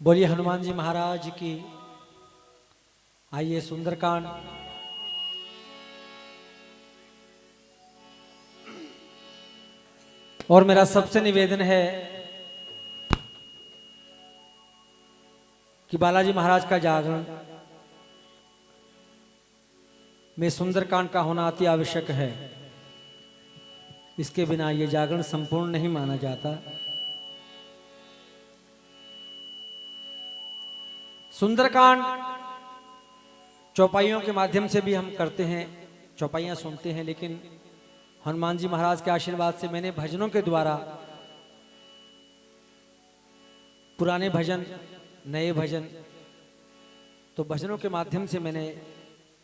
बोलिए हनुमान जी महाराज की। आइए सुंदरकांड। और मेरा सबसे निवेदन है कि बालाजी महाराज का जागरण में सुंदरकांड का होना अति आवश्यक है। इसके बिना ये जागरण संपूर्ण नहीं माना जाता। सुंदरकांड चौपाइयों के माध्यम से भी हम करते हैं, चौपाइयां सुनते हैं, लेकिन हनुमान जी महाराज के आशीर्वाद से मैंने भजनों के द्वारा पुराने भजन, नए भजन, तो भजनों के माध्यम से मैंने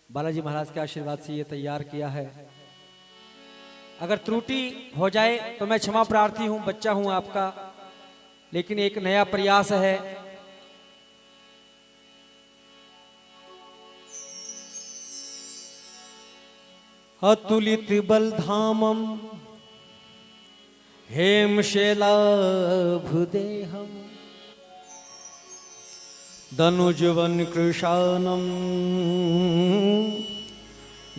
बालाजी महाराज के आशीर्वाद से ये तैयार किया है। अगर त्रुटि हो जाए तो मैं क्षमा प्रार्थी हूं, बच्चा हूं आपका, लेकिन एक नया प्रयास है। अतुलित बलधामम हेमशैलाभुदेहम दनुजवन कृशानम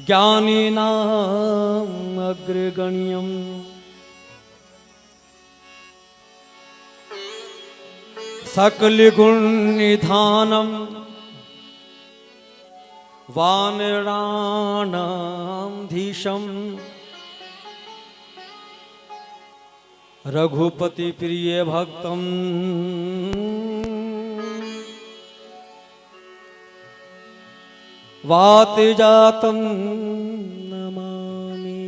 ज्ञानिनाम अग्रगण्यम सकल गुण निधानम वानराणाम धीशम रघुपति प्रिय भक्तम वात जातम नमामि।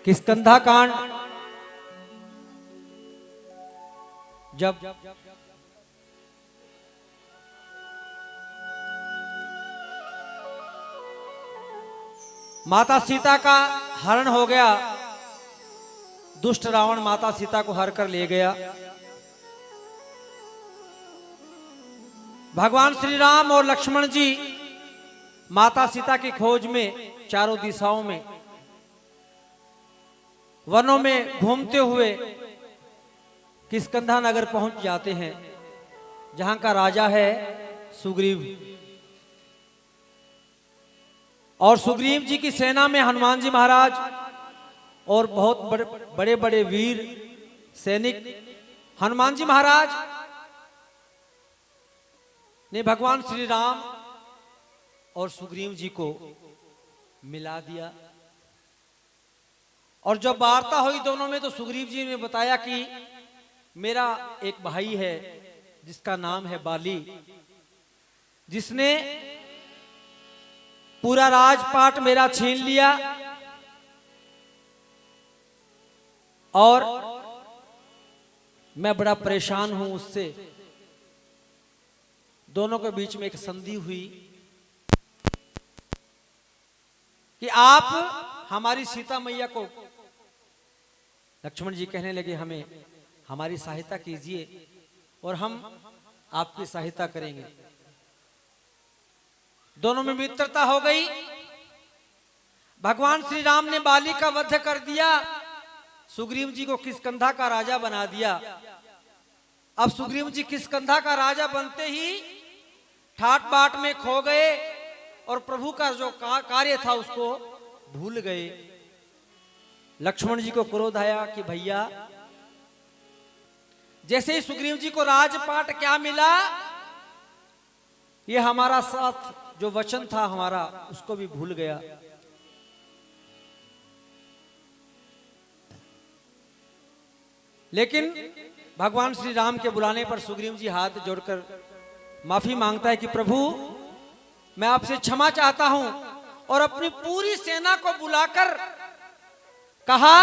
किष्किंधा कांड जब माता सीता का हरण हो गया, दुष्ट रावण माता सीता को हर कर ले गया। भगवान श्री राम और लक्ष्मण जी माता सीता की खोज में चारों दिशाओं में वनों में घूमते हुए किष्किंधा नगर पहुंच जाते हैं, जहां का राजा है सुग्रीव। और सुग्रीव जी की सेना में हनुमान जी महाराज और बहुत बड़े बड़े वीर सैनिक। हनुमान जी महाराज ने भगवान श्री राम और सुग्रीव जी को मिला दिया। और जब वार्ता हुई दोनों में, तो सुग्रीव जी ने बताया कि मेरा एक भाई है जिसका नाम है बाली, जिसने पूरा राजपाट मेरा छीन लिया और मैं बड़ा परेशान हूं उससे। दोनों के बीच में एक संधि हुई कि आप हमारी सीता मैया को, लक्ष्मण जी कहने लगे हमें हमारी सहायता कीजिए और हम आपकी सहायता करेंगे। दोनों में मित्रता हो गई। भगवान श्री राम ने बाली का वध कर दिया, सुग्रीव जी को किष्किंधा का राजा बना दिया। अब सुग्रीव जी किष्किंधा का राजा बनते ही ठाट बाट में खो गए और प्रभु का जो कार्य था उसको भूल गए। लक्ष्मण जी को क्रोध आया कि भैया, जैसे ही सुग्रीव जी को राजपाट क्या मिला, ये हमारा साथ जो वचन था हमारा, उसको भी भूल गया। लेकिन भगवान श्री राम के बुलाने पर सुग्रीव जी हाथ जोड़कर माफी मांगता है कि प्रभु, मैं आपसे क्षमा चाहता हूं, और अपनी पूरी सेना को बुलाकर कहा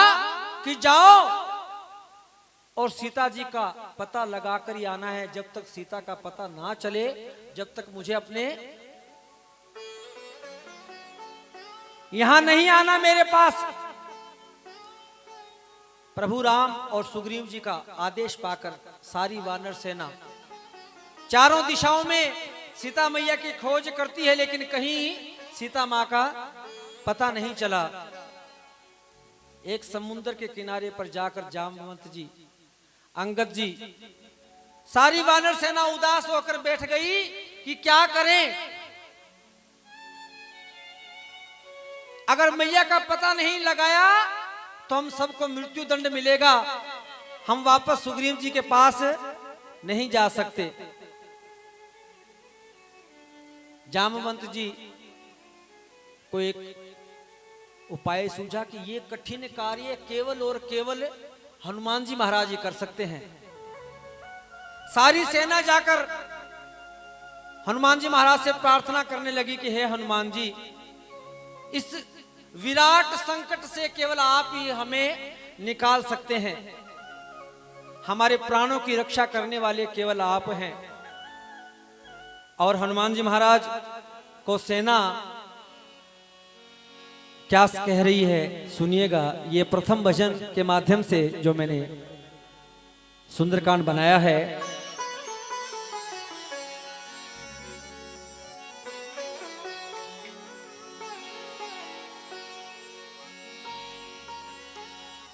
कि जाओ और सीता जी का पता लगाकर ही आना है। जब तक सीता का पता ना चले, जब तक मुझे अपने यहां नहीं आना मेरे पास। प्रभु राम और सुग्रीव जी का आदेश पाकर सारी वानर सेना चारों दिशाओं में सीता मैया की खोज करती है, लेकिन कहीं सीता मां का पता नहीं चला। एक समुद्र के किनारे पर जाकर जामवंत जी, अंगद जी, सारी वानर सेना उदास होकर बैठ गई कि क्या करें। अगर मैया का पता नहीं लगाया तो हम सबको मृत्यु दंड मिलेगा, हम वापस सुग्रीव जी के पास नहीं जा सकते। जामवंत जी को एक उपाय सूझा कि ये कठिन कार्य केवल और केवल हनुमान जी महाराज ही कर सकते हैं। सारी सेना जाकर हनुमान जी महाराज से प्रार्थना करने लगी कि हे हनुमान जी, इस विराट संकट से केवल आप ही हमें निकाल सकते हैं, हमारे प्राणों की रक्षा करने वाले केवल आप हैं। और हनुमान जी महाराज को सेना क्या कह रही है सुनिएगा। ये प्रथम भजन के माध्यम से जो मैंने सुंदरकांड बनाया है।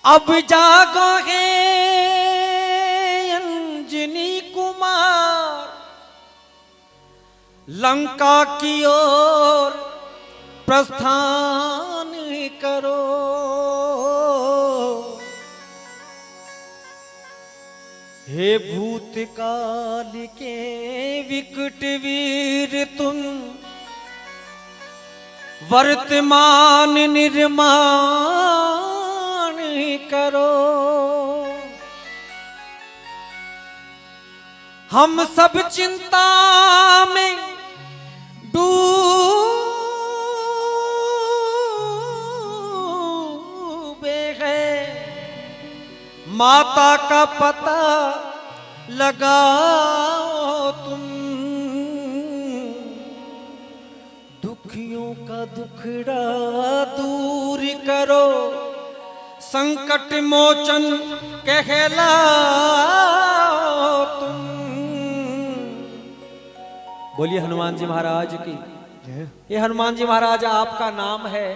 अब जागो है अंजनी कुमार, लंका की ओर प्रस्थान करो। हे भूतकाल के विकट वीर तुम, वर्तमान निर्माण करो। हम सब चिंता में डूबे हैं, माता का पता लगाओ तुम, दुखियों का दुखड़ा दूर करो, संकट मोचन कहलाओ तुम। बोलिए हनुमान जी महाराज की। ये हनुमान जी महाराज आपका नाम है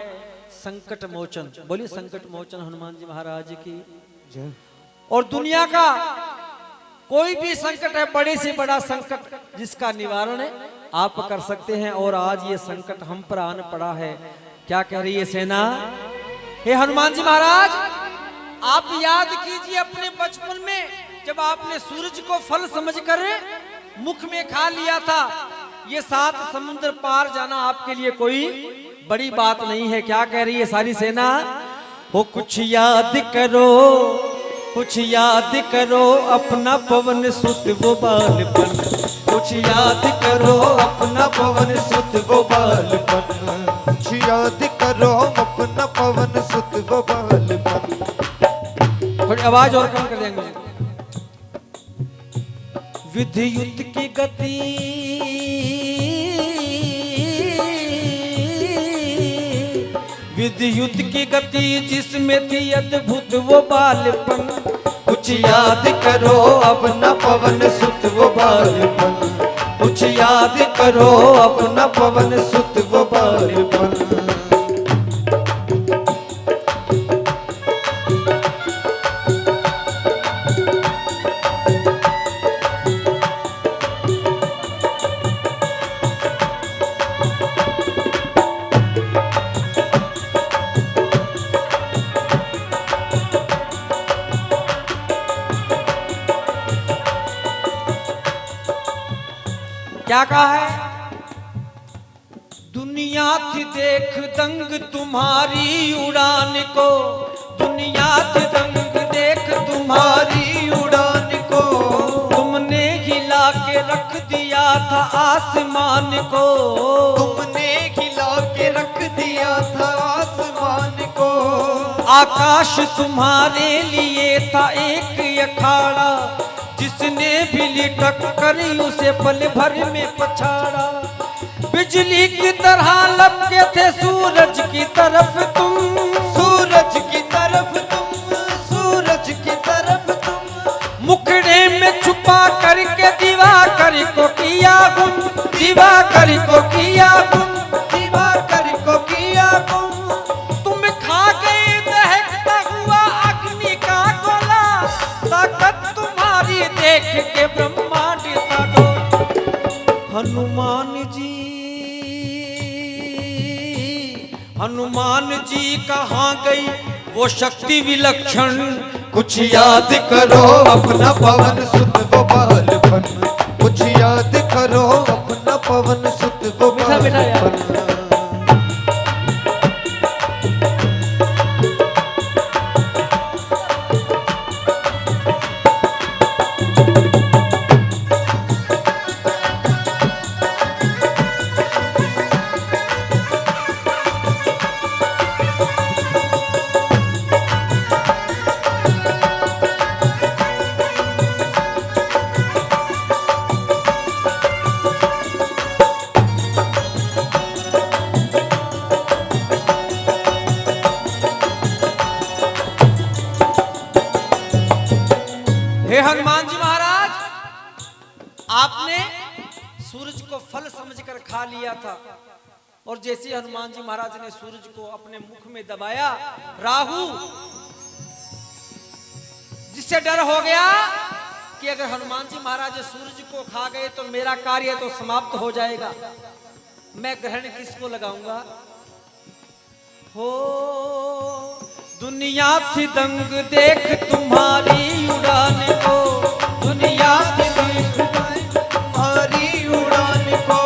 संकट मोचन। बोलिए संकट मोचन हनुमान जी महाराज की। और दुनिया का कोई भी संकट है, बड़े से बड़ा संकट जिसका निवारण आप कर सकते हैं। और आज ये संकट हम पर आन पड़ा है। क्या कह रही है सेना? हे हनुमान जी महाराज, आप याद कीजिए अपने बचपन में जब आपने सूरज को फल समझकर मुख में खा लिया था। ये 7 समुद्र पार जाना आपके लिए कोई बड़ी बात नहीं है। क्या कह रही है सारी सेना? हो कुछ याद करो, कुछ याद करो अपना पवन सुत वो बालपन, कुछ याद करो अपना पवन सुत वो बालपन, कुछ याद करो अपना पवन सुत वो बालपन। थोड़ी आवाज और कम कर देंगे। विद्युत की गति विद्युत की गति जिसमें थी अद्भुत वो बालपन, कुछ याद करो अपना पवन सुत वो बालपन, कुछ याद करो अपना पवन सुत वो बालपन। क्या कहा है? दुनिया थी देख दंग तुम्हारी उड़ान को, दुनिया थी दंग देख तुम्हारी उड़ान को, तुमने हिला के रख दिया था आसमान को, तुमने हिला के रख दिया था आसमान को। आकाश तुम्हारे लिए था एक अखाड़ा, जिसने भी लिटक कर उसे पल भर में पछाड़ा। बिजली की तरह लपके थे सूरज की तरफ तुम, सूरज की तरफ तुम, सूरज की तरफ तुम। मुखड़े में छुपा करके दिवाकर को किया गुम, दिवाकर को किया गुम, दिवाकर को किया गुम। हनुमान जी कहाँ गई वो शक्ति विलक्षण। कुछ याद करो अपना पवन सुत वो बालपन, कुछ याद करो अपना पवन सुत वो मीठा मीठा यार। बालपन। हे हनुमान जी महाराज, आपने सूरज को फल समझकर खा लिया था, और जैसे हनुमान जी महाराज ने सूरज को अपने मुख में दबाया, राहु जिससे डर हो गया कि अगर हनुमान जी महाराज सूरज को खा गए तो मेरा कार्य तो समाप्त हो जाएगा, मैं ग्रहण किसको लगाऊंगा। हो दुनिया थी दंग देख तुम्हारी उड़ान को, दुनिया थी दंग तुम्हारी उड़ान को,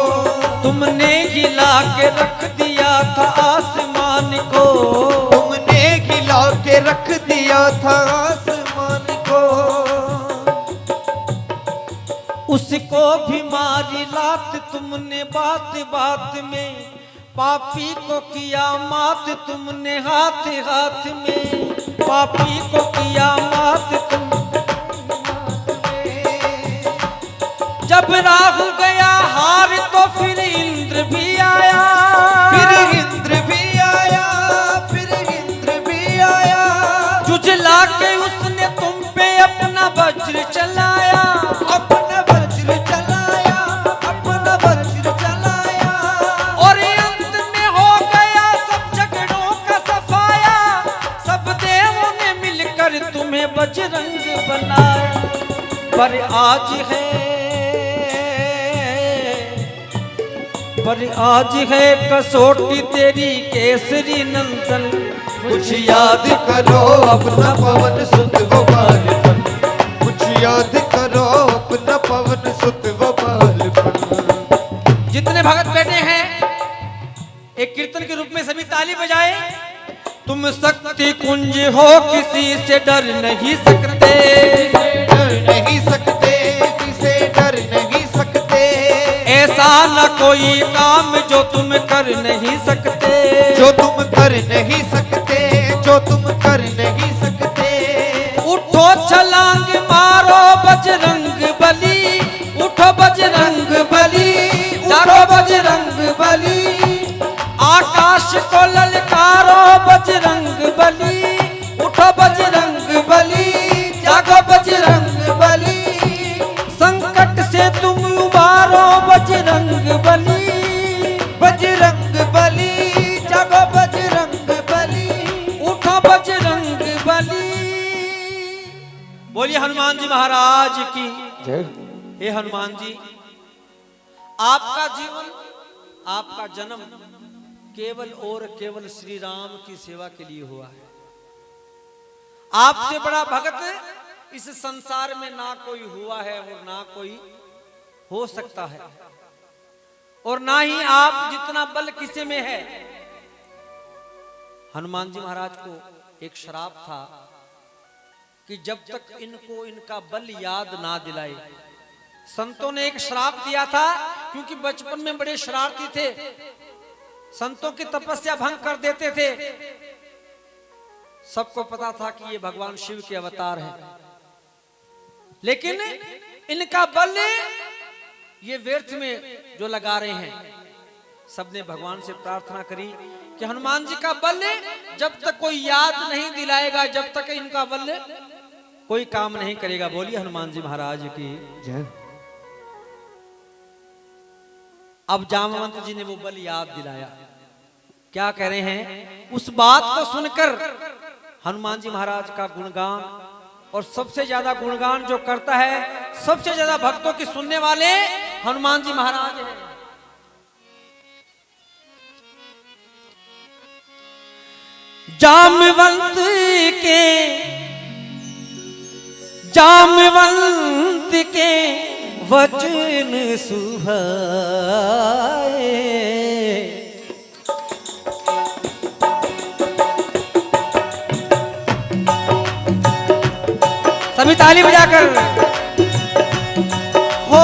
तुमने गिला के रख दिया था आसमान को, तुमने गिला के रख दिया था आसमान को। उसको भी मारी लात तुमने बात बात में, पापी को किया मात तुमने हाथ हाथ में, पापी को किया मात तुमने हाथ में। जब राहु गया हार तो फिर इंद्र भी आया, फिर इंद्र भी आया, फिर इंद्र भी आया। जुझला के उसने तुम पे अपना वज्र चलाया, अपना वज्र चलाया, अपना वज्र चलाया। और अंत में हो गया सब झगड़ों का सफाया, सब देवों ने मिलकर तुम्हें बजरंग बनाया। पर आज है कसौटी तेरी केसरी नंदन, कुछ याद करो अपना पवन सुत वो बालपन, कुछ याद करो अपना पवन सुत वो बालपन। जितने भगत बैठे हैं एक कीर्तन के रूप में सभी ताली बजाए। तुम शक्ति कुंज हो किसी से डर नहीं सकते, डर नहीं सकते, किसी से डर नहीं सकते। ऐसा न कोई काम जो तुम कर नहीं सकते, जो तुम कर नहीं सकते, जो तुम कर नहीं सकते। उठो छलांग मारो बजरंग बली, उठो बजरंग बली, जागो बजरंग बली। आकाश को ललकारो बजरंग बली, उठो बजरंग बली, जागो बजरंग बली। संकट से तुम उबारो बजरंग बली, बजरंग बली, जागो बजरंग बली, उठो बजरंग बली। बोलिए हनुमान जी महाराज की जय। हे हनुमान जी, आपका जीवन, आपका जन्म केवल और केवल श्री राम की सेवा के लिए हुआ है। आपसे बड़ा भगत इस संसार में ना कोई हुआ है और ना कोई हो सकता है, और ना ही आप जितना बल किसी में है। हनुमान जी महाराज को एक श्राप था कि जब तक इनको इनका बल याद ना दिलाए। संतों ने एक श्राप दिया था, क्योंकि बचपन में बड़े शरारती थे, संतों की तपस्या भंग कर देते थे। सबको पता था कि ये भगवान शिव के अवतार हैं, लेकिन इनका बल ये व्यर्थ में जो लगा रहे हैं। सबने भगवान से प्रार्थना करी कि हनुमान जी का बल जब तक कोई याद नहीं दिलाएगा, जब तक इनका बल कोई काम नहीं करेगा। बोलिए हनुमान जी महाराज की जय। अब जामवंत जी ने वो बल याद दिलाया। क्या कह रहे हैं? उस बात को सुनकर हनुमान जी महाराज का गुणगान, और सबसे ज्यादा गुणगान जो करता है, सबसे ज्यादा भक्तों की सुनने वाले हनुमान जी महाराज हैं। जामवंत के वचन सुहाए। सभी ताली बजाकर हो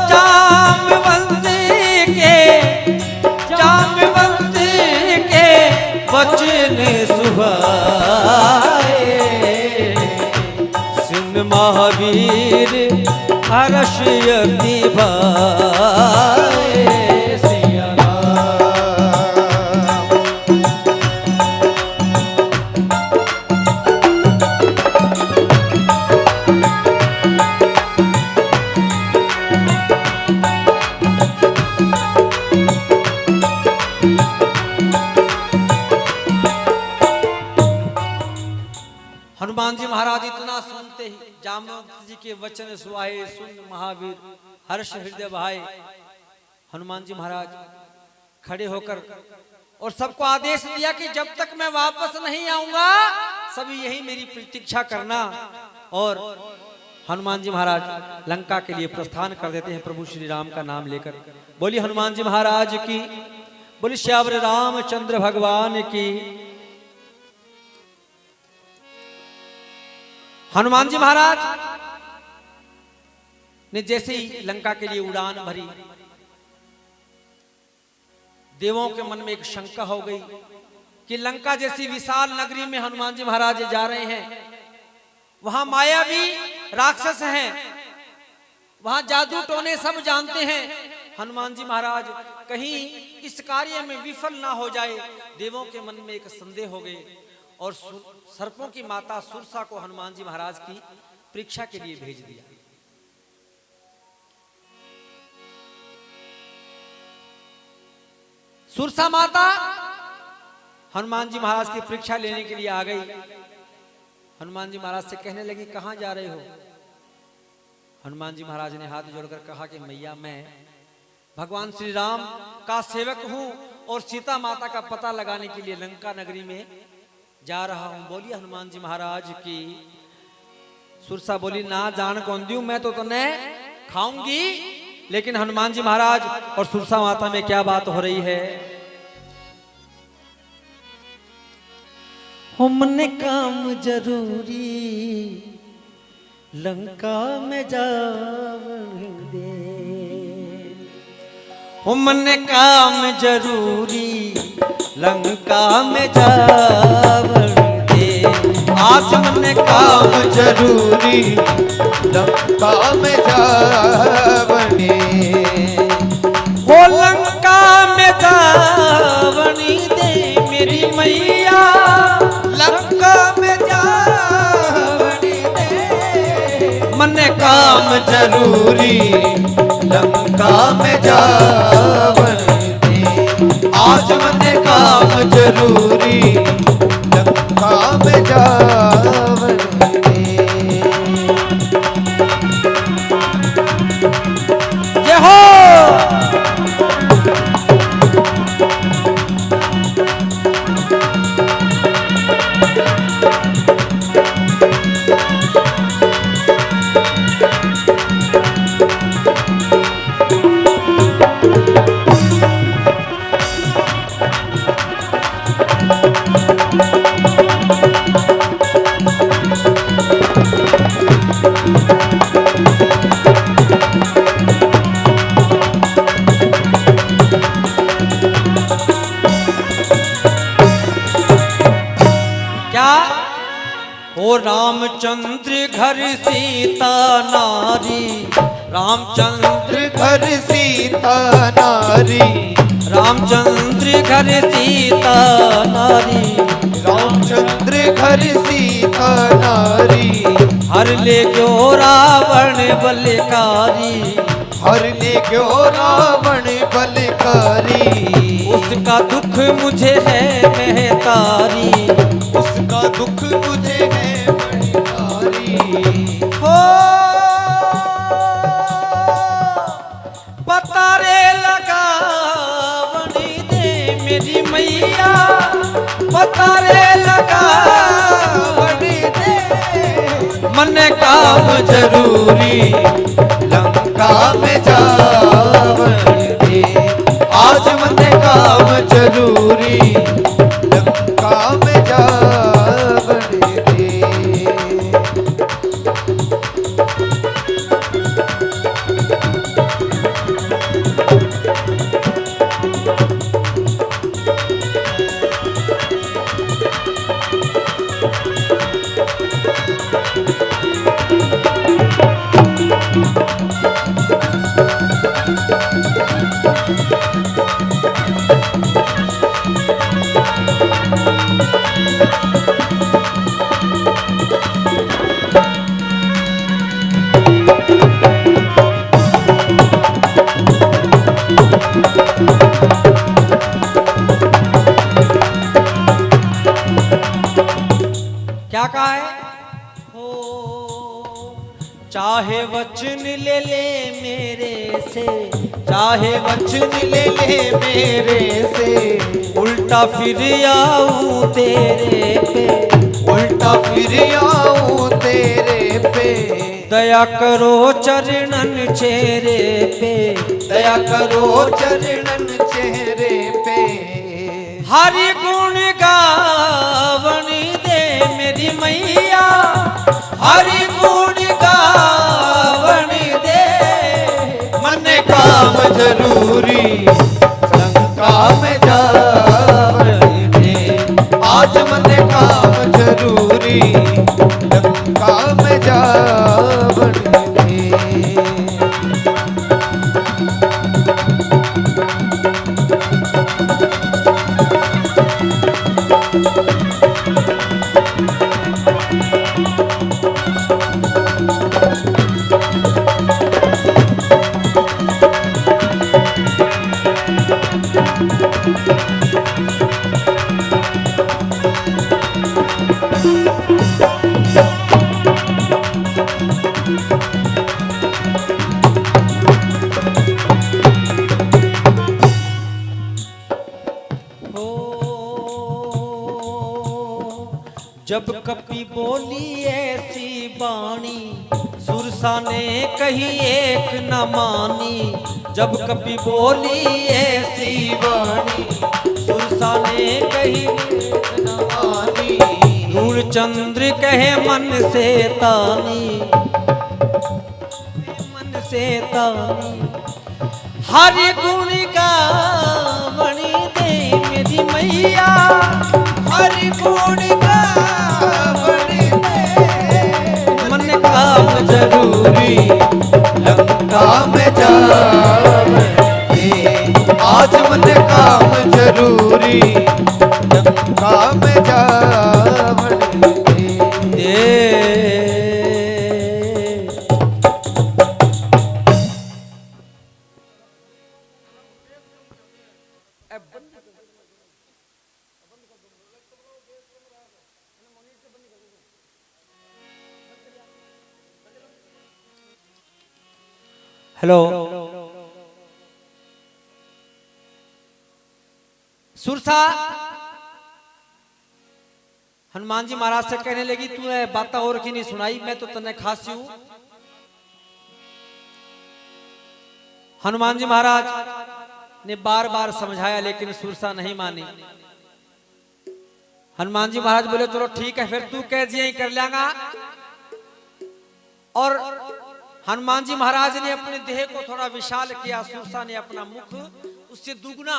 जामवंत के वचन सुहाए। सुन महावीर हर्ष अति भाए। सिया हनुमान जी महाराज इतना सुनते ही जामवंत जी के वचन सुहाए। सुन महावीर हर्ष हृदय भाए। हनुमान जी महाराज खड़े होकर और सबको आदेश दिया कि जब तक मैं वापस नहीं आऊंगा सभी यही मेरी प्रतीक्षा करना। और हनुमान जी महाराज लंका के लिए प्रस्थान कर देते हैं प्रभु श्री राम का नाम लेकर। बोली हनुमान जी महाराज की, बोली श्यावर रामचंद्र भगवान की। हनुमान जी महाराज ने जैसे ही लंका के लिए उड़ान भरी, देवों के मन में एक शंका हो गई कि लंका जैसी विशाल नगरी में हनुमान जी महाराज जा रहे हैं, वहां मायावी राक्षस हैं, वहां जादू टोने सब जानते हैं। हनुमान जी महाराज कहीं इस कार्य में विफल ना हो जाए, देवों के मन में एक संदेह हो गए और सर्पों की माता सुरसा को हनुमान जी महाराज की परीक्षा के लिए भेज दिया। सुरसा माता हनुमान जी महाराज की परीक्षा लेने के लिए आ गई। हनुमान जी महाराज से कहने लगी कहां जा रहे हो? हनुमान जी महाराज ने हाथ जोड़कर कहा कि मैया मैं भगवान श्री राम का सेवक हूं और सीता माता का पता लगाने के लिए लंका नगरी में जा रहा हूं। बोली हनुमान जी महाराज की। सुरसा बोली ना जान कौन दूं, मैं तो तने खाऊंगी। लेकिन हनुमान जी महाराज और सुरसा माता में क्या बात हो रही है? हमने काम जरूरी लंका में जावन दे। हमने काम जरूरी लंका में जावन दे। आज हमने काम जरूरी लंका में जावनी। हो लंका में जावनी दे मेरी मैया, लंका में जावनी दे। मने काम जरूरी लंका में जावनी दे। आज मने काम जरूरी लंका में जावनी दे। ये हो रामचंद्र घर सीता नारी। रामचंद्र घर सीता नारी। रामचंद्र घर सीता नारी। रामचंद्र घर सीता नारी। हर ले गयो रावण बलकारी। हर ले गयो रावण बलकारी। उसका दुख मुझे है महतारी। उसका दुख मुझे है महतारी। हो पता रे लगावनी दे मेरी मैया, पता रे लगावनी दे मन काम जरूरी लंका में जावनी दे आज मन काम जरूरी लंका में जावनी दे। क्या कहा है? हो चाहे वचन ले ले मेरे से, चाहे वचन ले ले मेरे से, उल्टा फिर आऊं तेरे पे, उल्टा फिर आऊं तेरे पे। दया करो चरणन चेहरे पे, दया करो चरणन चेहरे पे। हरि गुण गावनी दे मेरी मैया, हरि गुण गावनी दे मन काम जरूरी लंका में जावनी दे आज मन काम जरूरी लंका में जावनी दे। जब कपि बोली ऐसी बाणी सुरसा ने कही एक न मानी, जब कपि बोली ऐसी बाणी सुरसा ने कही एक न मानी, धूल चंद्र कहे मन से तानी, मन से तानी। हरि गुण गावनी दे मेरी मैया, हरि गुण गावनी दे मन काम जरूरी लंका में जावनी दे आज मन काम जरूरी लंका में जावनी दे। हेलो सुरसा हनुमान जी महाराज से कहने लगी तूने बातें और की नहीं सुनाई, मैं तो तने खासी हूं। हनुमान जी महाराज ने बार बार समझाया लेकिन सुरसा नहीं मानी। हनुमान जी महाराज बोले चलो ठीक है फिर तू कह दिया ही कर लेगा। और हनुमान जी महाराज ने अपने देह को थोड़ा विशाल किया, सुरसा ने अपना मुख उससे दुगुना,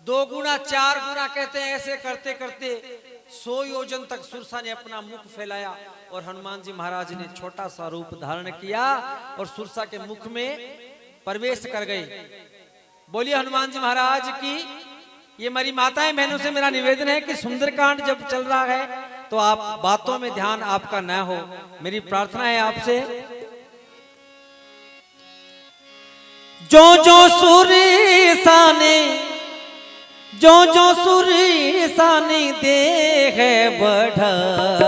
दो गुना, चार गुना कहते हैं, ऐसे करते करते 100 योजन तक सुरसा ने अपना मुख फैलाया और हनुमान जी महाराज ने छोटा सा रूप धारण किया और सुरसा के मुख में प्रवेश कर गए। बोलिए हनुमान जी महाराज की। ये मेरी माताएं बहनों से मेरा निवेदन है कि सुंदरकांड जब चल रहा है तो आप बातों में ध्यान आपका न हो, मेरी प्रार्थना है आपसे। जो जो सुरीसा ने, जो जो सुरीसा ने देह बढ़ावा,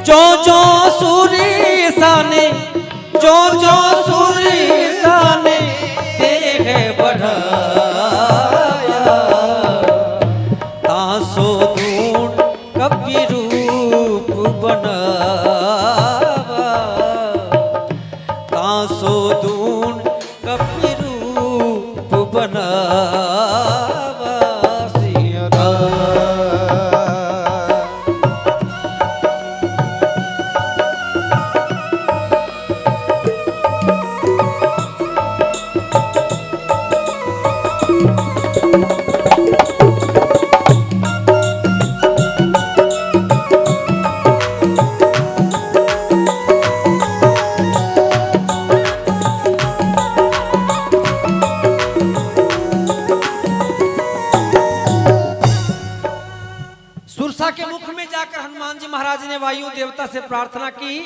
जो जो सुरीसा ने, जो जो सुरीसा ने सो दून कपि रूप बनावा सिया राम। सुरसा के मुख में जाकर हनुमान जी महाराज ने वायु देवता से प्रार्थना की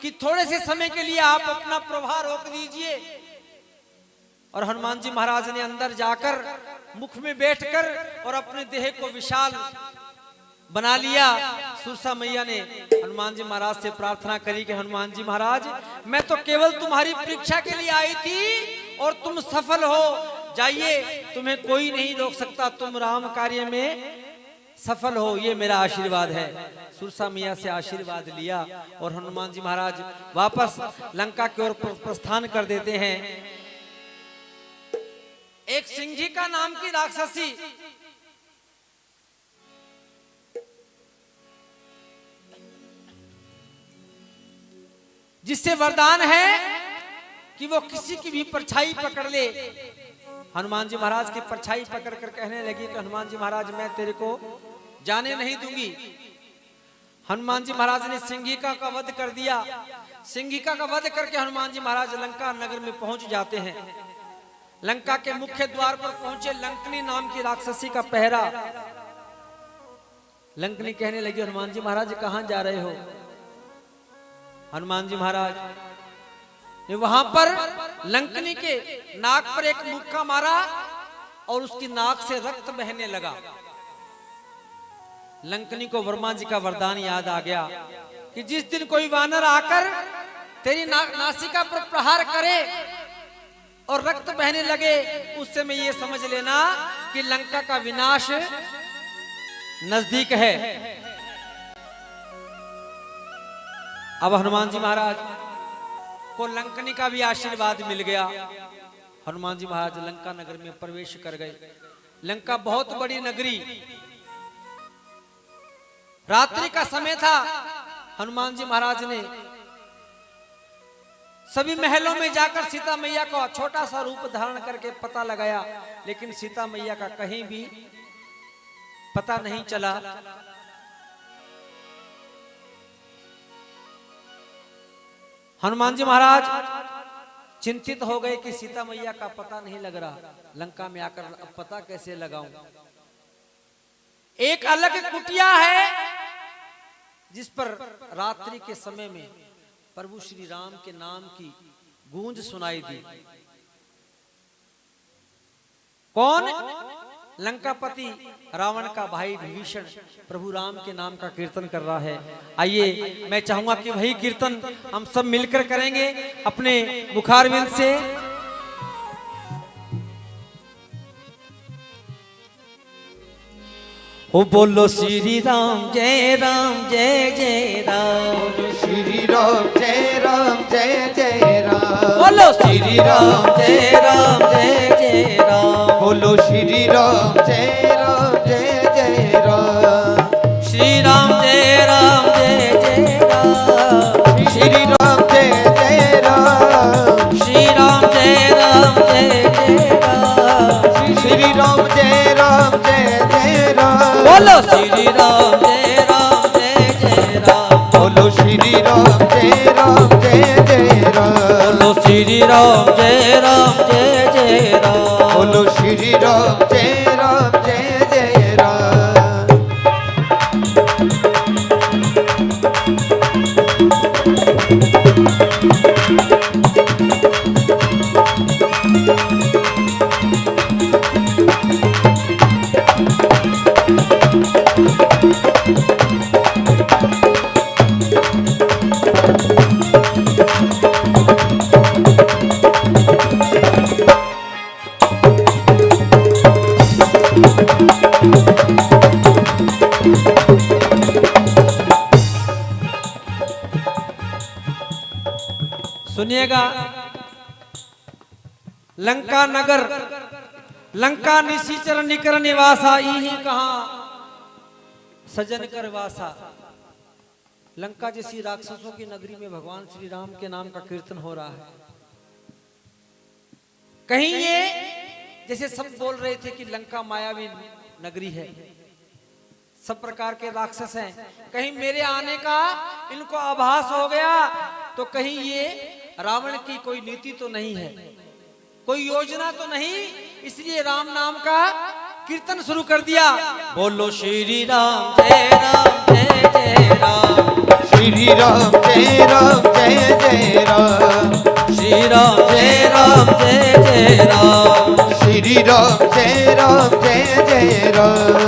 कि थोड़े से समय के लिए आप अपना प्रभाव रोक दीजिए। और हनुमान जी महाराज ने अंदर जाकर मुख में बैठकर और अपने देह को विशाल बना लिया। सुरसा मैया ने हनुमान जी महाराज से प्रार्थना करी कि हनुमान जी महाराज, मैं तो केवल तुम्हारी परीक्षा के लिए आई थी और तुम सफल हो जाइए, तुम्हें कोई नहीं रोक सकता, तुम राम कार्य में सफल हो, ये मेरा आशीर्वाद है। सुरसा मैया से आशीर्वाद लिया और हनुमान जी महाराज वापस लंका की ओर प्रस्थान कर देते हैं। एक सिंघिका नाम की राक्षसी जिससे वरदान है कि वो किसी की भी परछाई पकड़ ले। हनुमान जी महाराज की परछाई पकड़कर कहने लगी कि हनुमान जी महाराज, मैं तेरे को जाने नहीं दूंगी। हनुमान जी महाराज ने सिंघिका का वध कर दिया। सिंघिका का वध करके हनुमान जी महाराज लंका नगर में पहुंच जाते हैं। लंका के मुख्य द्वार पर पहुंचे लंकनी नाम की राक्षसी का पहरा। लंकनी कहने लगी, हनुमान जी महाराज कहां जा रहे हो? हनुमान जी महाराज ने वहां पर लंकनी के नाक पर एक मुक्का मारा और उसकी नाक से रक्त बहने लगा। लंकनी को वर्मा जी का वरदान याद आ गया कि जिस दिन कोई वानर आकर तेरी नासिका पर प्रहार करे और रक्त बहने लगे, उस समय ये समझ लेना कि लंका का विनाश नजदीक है। अब हनुमान जी महाराज को लंकनी का भी आशीर्वाद मिल गया। हनुमान जी महाराज लंका नगर में प्रवेश कर गए। लंका बहुत बड़ी नगरी, रात्रि का समय था। हनुमान जी महाराज ने सभी महलों में जाकर सीता मैया का छोटा सा रूप धारण करके पता लगाया, लेकिन सीता मैया का कहीं भी पता नहीं चला। हनुमान जी महाराज चिंतित हो गए कि सीता मैया का पता नहीं लग रहा, लंका में आकर अब पता कैसे लगाऊं। एक अलग कुटिया है जिस पर रात्रि के समय में प्रभु श्री राम के नाम की गूंज सुनाई दी। कौन? लंकापति रावण का भाई विभीषण प्रभु राम के नाम का कीर्तन कर रहा है। आइए, मैं चाहूंगा कि वही कीर्तन हम सब मिलकर करेंगे अपने मुखारविंद से। हो बोलो श्री राम जय जय राम। बोलो श्री राम जय जय राम। बोलो श्री राम जय जय राम। बोलो श्री राम जय जय राम। श्री राम जय जय राम। श्री राम जय राम। श्री राम जय जय राम। श्री राम जय जय राम। बोलो श्री राम जय जय राम। बोलो श्री राम जय जय राम। बोलो श्री राम जय जय राम। बोलो श्री राम जय जय राम। सुनिएगा, लंका नगर लंका निशिचर निकर निवासा यही कहा सजन कर वासा। लंका जैसी राक्षसों की नगरी में भगवान श्री राम के नाम का कीर्तन हो रहा है। कहीं ये जैसे सब बोल रहे थे कि लंका मायावी नगरी है, सब प्रकार के राक्षस हैं, कहीं मेरे आने का इनको आभास हो गया, तो कहीं ये रावण की कोई नीति तो नहीं है, कोई योजना तो नहीं, इसलिए राम नाम का कीर्तन शुरू कर दिया। बोलो श्री राम जय राम जय जय राम, श्री राम जय राम जय जय राम, श्री राम जय राम जय जय राम, श्री राम जय राम जय जय राम।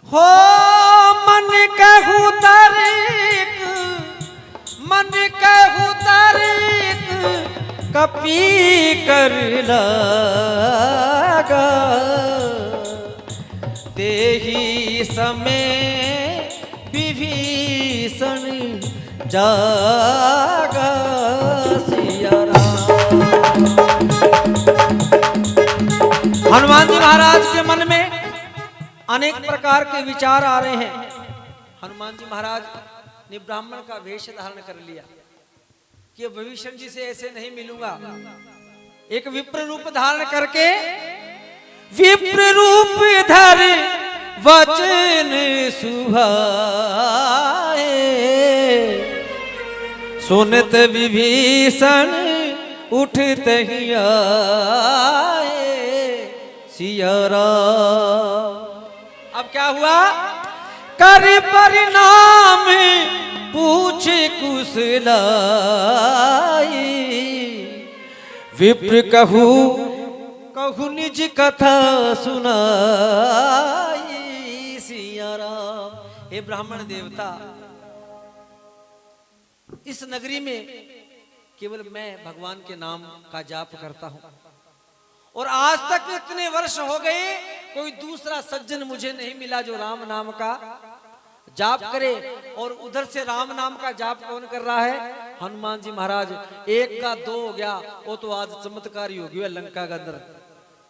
हो मन कहू तारीक, मन कहू तारीक कपी कर लगा, तेही समय विभीषण जागा सिया राम। हनुमान जी महाराज के मन में अनेक प्रकार के विचार आ रहे हैं। हनुमान जी महाराज ने ब्राह्मण का वेश धारण कर लिया कि विभीषण जी से ऐसे नहीं मिलूंगा। एक विप्र रूप धारण करके, विप्र रूप धर वचन सुहाए, सुनत विभीषण उठत ही आए सिया राम। अब क्या हुआ? कर परिणाम पूछ कुशलाई, विप्र कहू कहू निज कथा सुनाई सिया राम। हे ब्राह्मण देवता, इस नगरी में केवल मैं भगवान के नाम का जाप करता हूं, और आज तक इतने वर्ष हो गए कोई दूसरा सज्जन मुझे नहीं मिला जो राम नाम का जाप करे। और उधर से राम नाम का जाप कौन कर रहा है? हनुमान जी महाराज। एक का दो हो गया, वो तो आज चमत्कारी हो गया लंका के अंदर।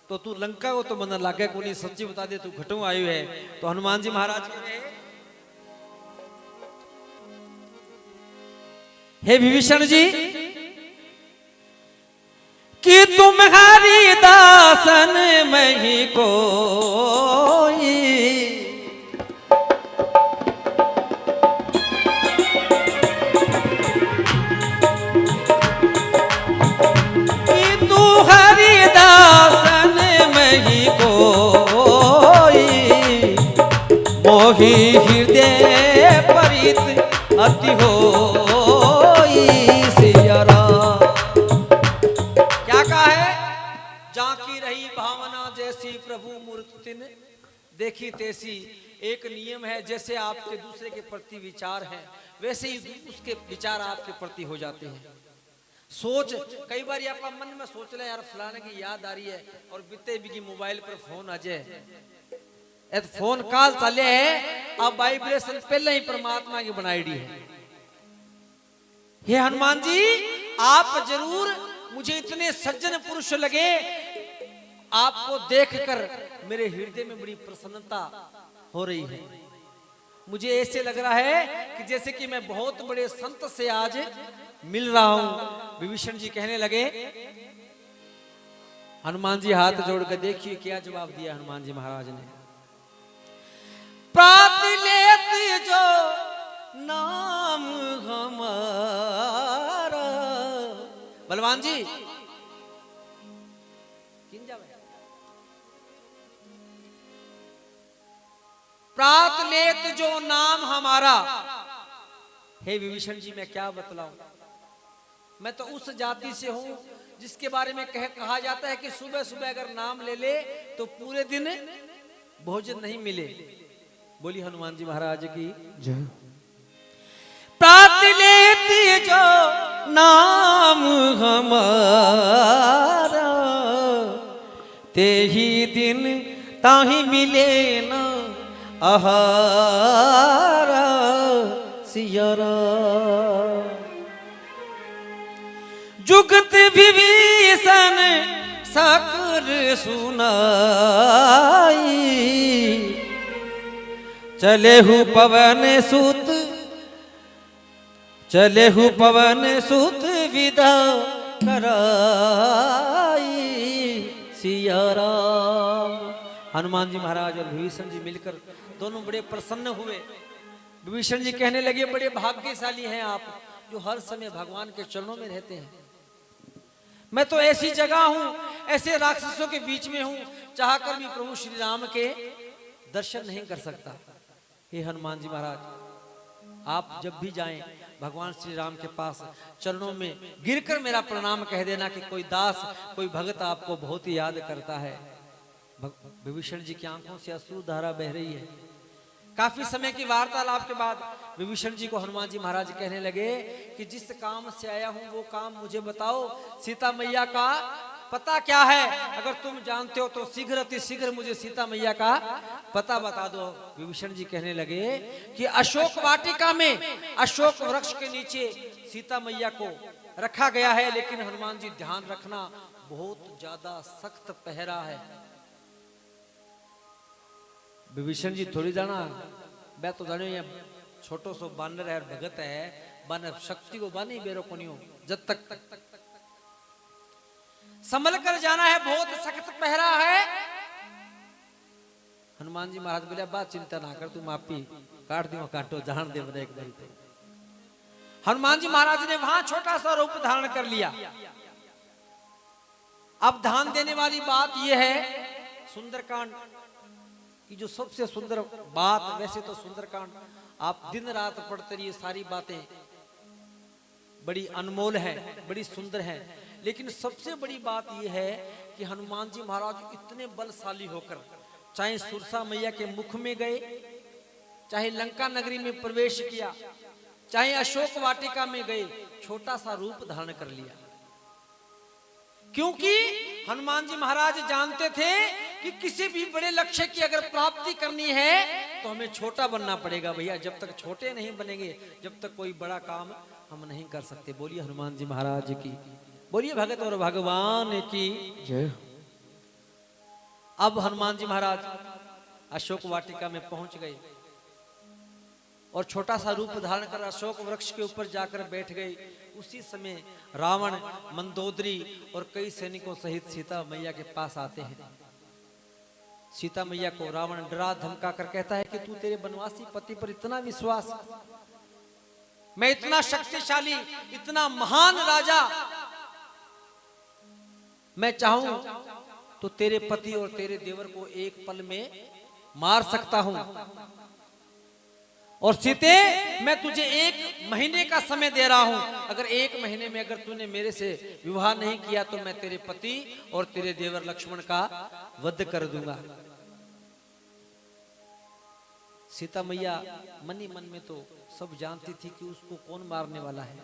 तो तू लंका को तो मन लागे को नहीं, सच्ची बता दे तू घटों आयु है। तो हनुमान जी महाराज कह रहे, हे विभीषण जी, कि तुम्हारी दासन में ही कोई, कि तुम्हारी दासन में ही कोई, मोहि हृदय परित अति होई सिया राम। जाकी रही भावना जैसी प्रभु मूर्ति ने देखी तैसी। एक नियम है, जैसे आपके दूसरे के प्रति विचार हैं, वैसे ही उसके विचार आपके प्रति हो जाते हैं। सोच कई बार आप मन में सोच ले यार फलाने की याद आ रही है, और बीते भी मोबाइल पर फोन आ जाए, फोन कॉल चले है, अब वाइब्रेशन पहले ही परमात्मा की बनाई दी है। हे हनुमान जी, आप जरूर मुझे इतने सज्जन पुरुष लगे, आपको देखकर मेरे हृदय में बड़ी प्रसन्नता हो रही है। मुझे ऐसे लग रहा है कि जैसे कि मैं बहुत बड़े संत से आज मिल रहा हूं। विभीषण जी कहने लगे, हनुमान जी हाथ जोड़कर देखिए क्या जवाब दिया हनुमान जी महाराज ने। प्रात लेत जो नाम हमारा, बलवान जी किन जावे, प्रात लेत जो नाम हमारा, हे विभीषण जी मैं क्या बतलाऊं, मैं तो उस जाति से हूं जिसके बारे में कहा जाता है कि सुबह सुबह अगर नाम ले ले तो पूरे दिन भोजन नहीं मिले। बोली हनुमान जी महाराज की जय। प्रात लेती जो नाम हमारा, ते ही दिन ताही मिले न आहारा सियारा। जुगत विभीषण सकर सुनाई, चले हु पवन सुत, चले हु पवन सुत विदा कराई सिया राम। हनुमान जी महाराज और विभीषण जी मिलकर दोनों बड़े प्रसन्न हुए। विभीषण जी कहने लगे बड़े भाग्यशाली हैं आप जो हर समय भगवान के चरणों में रहते हैं। मैं तो ऐसी जगह हूं, ऐसे राक्षसों के बीच में हूं, चाहकर भी प्रभु श्री राम के दर्शन नहीं कर सकता। हे हनुमान जी महाराज, आप जब भी जाएं भगवान श्री राम के पास चरणों में गिरकर मेरा प्रणाम कह देना कि कोई दास, कोई भगत आपको बहुत ही याद करता है। विभीषण जी की आंखों से अश्रु धारा बह रही है। काफी समय की वार्तालाप के बाद विभीषण जी को हनुमान जी महाराज कहने लगे कि जिस काम से आया हूं वो काम मुझे बताओ, सीता मैया का पता क्या है? अगर तुम जानते हो तो शीघ्र अति शीघ्र मुझे सीता मैया का पता बता दो। विभीषण जी कहने लगे कि अशोक वाटिका में अशोक वृक्ष के नीचे सीता मैया को रखा गया है, लेकिन हनुमान जी ध्यान रखना बहुत ज्यादा सख्त पहरा है। विभीषण जी थोड़ी जाना, मैं तो जानो ये छोटो सो बानर है, भगत है, बानर शक्ति को बानी बेरो कोनियो, जब तक संभल कर जाना है, बहुत सख्त पहरा है। हनुमान जी महाराज बोले बात चिंता ना कर, तू मापी काट दियो काटो जान दे मेरे एक बार। तो हनुमान जी महाराज ने वहां छोटा सा रूप धारण कर लिया। अब ध्यान देने वाली बात यह है सुंदरकांड की जो सबसे सुंदर बात, वैसे तो सुंदरकांड आप दिन रात पढ़ते रहिए, सारी बातें बड़ी अनमोल है, बड़ी सुंदर है, लेकिन सबसे बड़ी बात यह है कि हनुमान जी महाराज इतने बलशाली होकर चाहे सुरसा मैया के मुख में गए, चाहे लंका नगरी में प्रवेश किया, चाहे अशोक वाटिका में गए, छोटा सा रूप धारण कर लिया। क्योंकि हनुमान जी महाराज जानते थे कि किसी भी बड़े लक्ष्य की अगर प्राप्ति करनी है तो हमें छोटा बनना पड़ेगा। भैया जब तक छोटे नहीं बनेंगे, जब तक कोई बड़ा काम हम नहीं कर सकते। बोलिए हनुमान जी महाराज की, बोलिए भगत और भगवान की जय। अब हनुमान जी महाराज अशोक वाटिका में पहुंच गए और छोटा सा रूप धारण कर अशोक वृक्ष के ऊपर जाकर बैठ गए। उसी समय रावण, मंदोदरी और कई सैनिकों सहित सीता मैया के पास आते हैं। सीता मैया को रावण डरा धमका कर कहता है कि तू तेरे बनवासी पति पर इतना विश्वास, मैं इतना शक्तिशाली, इतना महान राजा, मैं चाहूं तो तेरे पति और तेरे देवर को एक पल में मार सकता हूं। और सीते मैं तुझे 1 महीने का समय दे रहा हूं, अगर 1 महीने में अगर तूने मेरे से विवाह नहीं किया तो मैं तेरे पति और तेरे देवर लक्ष्मण का वध कर दूंगा। सीता मैया मन ही मन में तो सब जानती थी कि उसको कौन मारने वाला है।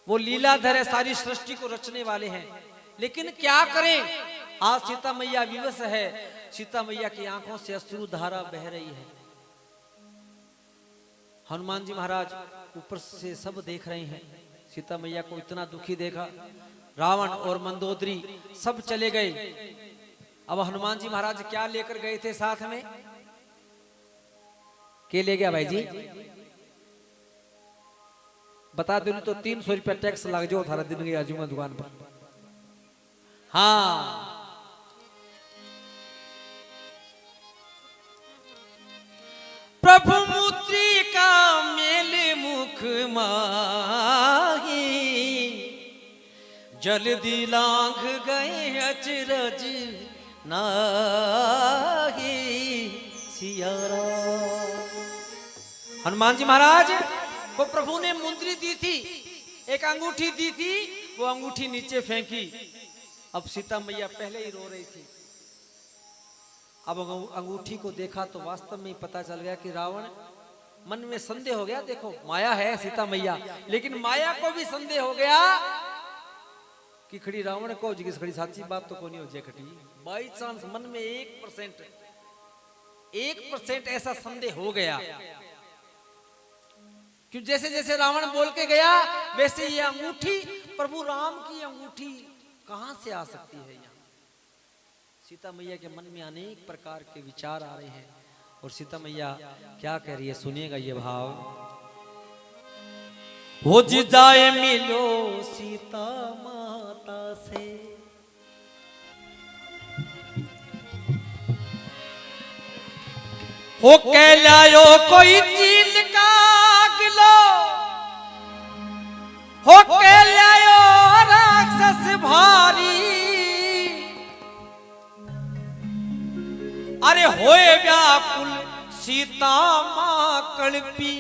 वो लीलाधर है, सारी सृष्टि को रचने वाले हैं, लेकिन क्या करें, आज सीता मैया विवश है। सीता मैया की आंखों से अश्रु धारा बह रही है। हनुमान जी महाराज ऊपर से सब देख रहे हैं, सीता मैया को इतना दुखी देखा। रावण और मंदोदरी सब चले गए। अब हनुमान जी महाराज क्या लेकर गए थे साथ में? के ले गया भाई जी? बता दो तो 300 रुपया टैक्स लग जाओ, 18 दिन गया जूंगा दुकान पर। हाँ, प्रभु मुद्रिका मेल मुख माही, जल्दी लांघ गए अचरज नाही सिया राम। हनुमान जी महाराज वो प्रभु ने मुंदरी दी थी, एक अंगूठी दी थी, वो अंगूठी नीचे फेंकी। अब सीता मैया पहले ही रो रही थी। अब अंगूठी को देखा तो वास्तव में पता चल गया कि रावण मन में संदेह हो गया। देखो माया है सीता मैया, लेकिन माया को भी संदेह हो गया कि खड़ी रावण को जिस खड़ी साची बात तो को नहीं हो जे खटी। बाई चांस मन में 1% ऐसा संदेह हो गया कि जैसे जैसे रावण बोल के गया वैसे ये अंगूठी, प्रभु राम की अंगूठी कहां से आ सकती है। यहाँ सीता मैया के मन में अनेक प्रकार के विचार आ रहे हैं और सीता मैया क्या कह रही है, सुनिएगा ये भाव। हो जी जाए मिलो सीता माता से, हो कह लायो कोई चील का गिलो, हो कह लायो राक्षस भारी। अरे होए व्याकुल सीता मां कल्पी,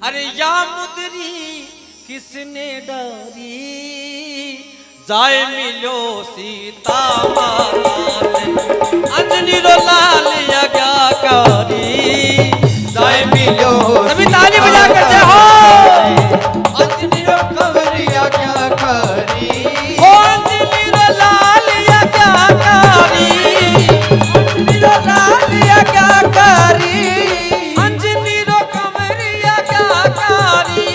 अरे या मुदरी किसने डारी। जाए मिलो सीता माता से, अंजनी रो लाल आज्ञाकारी। जाए मिलो सभी ताली बजा करते हो, अंजनी रो कंवरी आज्ञाकारी। हो अंजनी रो लाल आज्ञाकारी, अंजनी रो लाल आज्ञाकारी, अंजनी रो कंवरी आज्ञाकारी,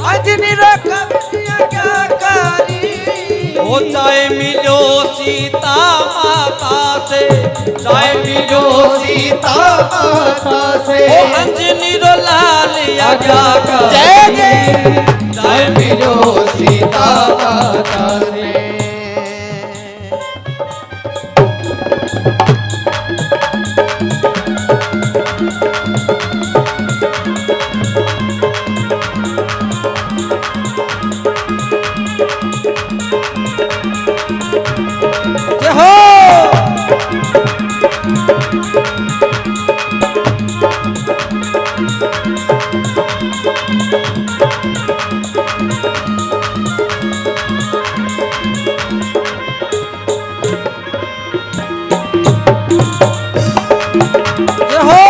अंजनी रो कंवरी आज्ञाकारी। हो जाए मिलो सीता माता से, जाए मिलो सीता माता से, ओ अंजनी रो लाल आज्ञाकारी। जय जय। जाए मिलो सीता माता से। जय हो। जय हो।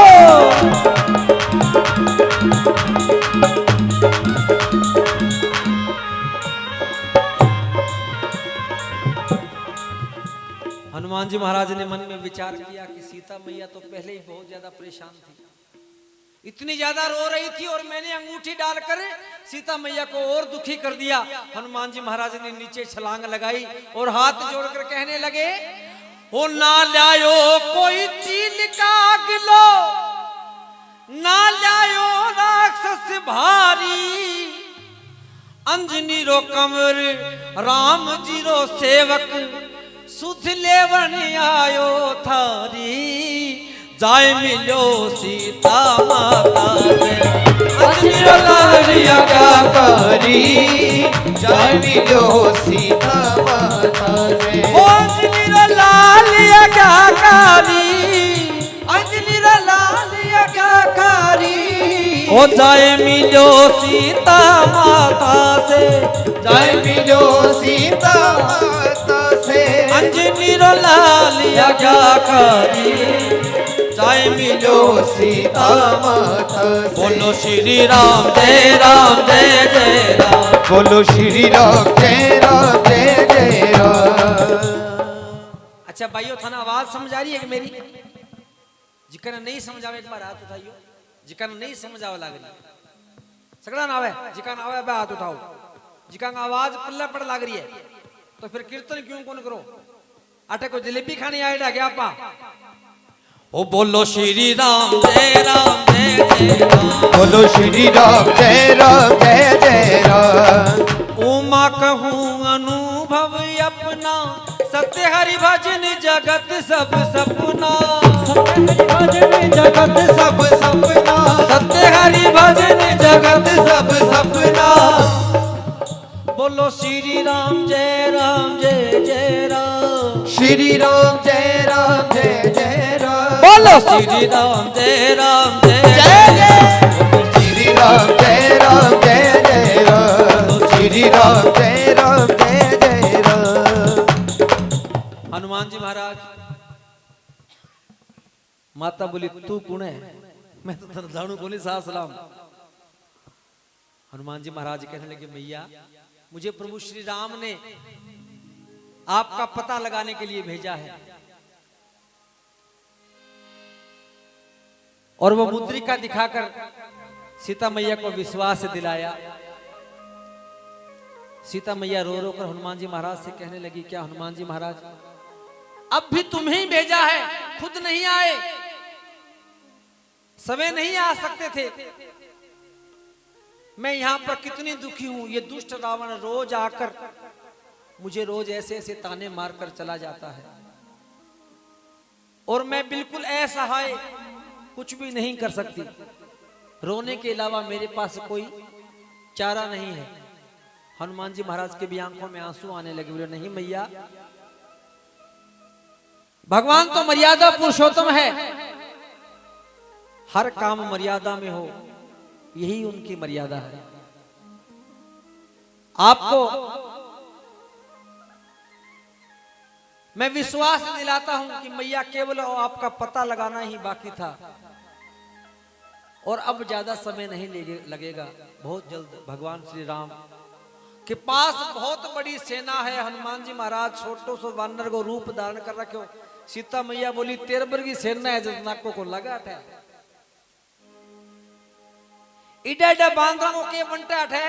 हनुमान जी महाराज ने मन में विचार किया कि सीता मैया तो पहले ही बहुत ज्यादा परेशान थी, इतनी ज्यादा रो रही थी और मैंने अंगूठी डालकर सीता मैया को और दुखी कर दिया। हनुमान जी महाराज ने नीचे छलांग लगाई और हाथ जोड़कर कहने लगे, हो ना लायो कोई चील का गिलो, ना लायो राक्षस भारी। अंजनी रो कंवर राम जी रो सेवक, सुध लेवन आयो थारी। जाए मिलो सीता माता से, अंजनी रो लाल आज्ञाकारी। जाए मिलो सीता माता से, ओ अंजनी रो लाल आज्ञाकारी, अंजनी रो लाल आज्ञाकारी। ओ जाए मिलो सीता माता से, जाए मिलो सीता माता से, अंजनी रो लाल आज्ञाकारी। जाए मिलो सीता माता से। बोलो श्री राम जय जय राम। बोलो श्री राम जय जय राम। अच्छा भाइयों, थाना आवाज समझ आ रही है कि मेरी? जिकन नहीं समझ आवे एक बार हाथ उठाइयो। जिकन नहीं समझ आवे लाग रही सगड़ा ना आवे, जिकन आवे बे हाथ उठाओ। जिकन आवाज पल्ले पड़ लाग रही है तो फिर कीर्तन क्यों कौन करो? आटे को जलेबी खाने आए क्या आपा? ओ बोलो श्री राम जय जय राम। बोलो श्री राम जय जय राम। उमा कहूँ अनुभव अपना, सत्य हरि भजन जगत सब सपना। सत्य हरि भजन जगत सब सपना। सत्य हरि भजन जगत सब सपना। बोलो श्री राम जय जय राम। श्री राम जय जय राम। बोलो श्री राम जय जय। श्री राम जय माता बोली तू कौन है? मैं तो धरधाणु बोली साहब सलाम। हनुमान जी महाराज कहने लगे मैया मुझे प्रभु श्री राम ने आपका पता लगाने के लिए भेजा है। और वो मुद्रिका दिखाकर सीता मैया को विश्वास दिलाया। सीता मैया रो रो कर हनुमान जी महाराज से कहने लगी क्या हनुमान जी महाराज अब भी तुम्हें ही भेजा है, खुद नहीं आए, समय नहीं आ सकते थे। मैं यहां पर कितनी दुखी हूं। ये दुष्ट रावण रोज आकर मुझे रोज ऐसे ऐसे ताने मारकर चला जाता है और मैं बिल्कुल असहाय कुछ भी नहीं कर सकती। रोने के अलावा मेरे पास कोई चारा नहीं है। हनुमान जी महाराज के भी आंखों में आंसू आने लगे। बोले नहीं मैया भगवान तो मर्यादा पुरुषोत्तम है, हर काम मर्यादा में हो यही उनकी मर्यादा है। आपको मैं विश्वास दिलाता हूं कि मैया केवल आपका पता लगाना ही बाकी था और अब ज्यादा समय नहीं लगेगा। बहुत जल्द भगवान श्री राम के पास बहुत बड़ी सेना है। हनुमान जी महाराज छोटो सो वानर को रूप धारण कर रखे हो। सीता मैया बोली तेरबर की सेना है जनाको को लगा था इडा इडा बांधों के बंटा है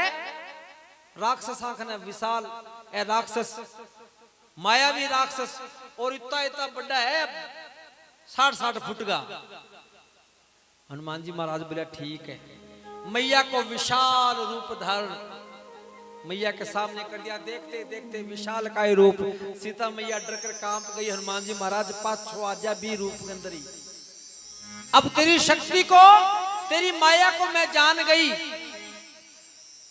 राक्षस आंखने विशाल ए राक्षस मायावी राक्षस और इतना इतना बड़ा है 60-60 फुट का। हनुमान जी महाराज बोले ठीक है। मैया को विशाल रूप धारण मैया के सामने कर दिया। देखते देखते विशाल का ही रूप। सीता मैया डर कर कांप गई। हनुमान जी महाराज पाछो आजा भी रूप के अंदर ही। अब तेरी शक्ति को तेरी माया को मैं जान गई।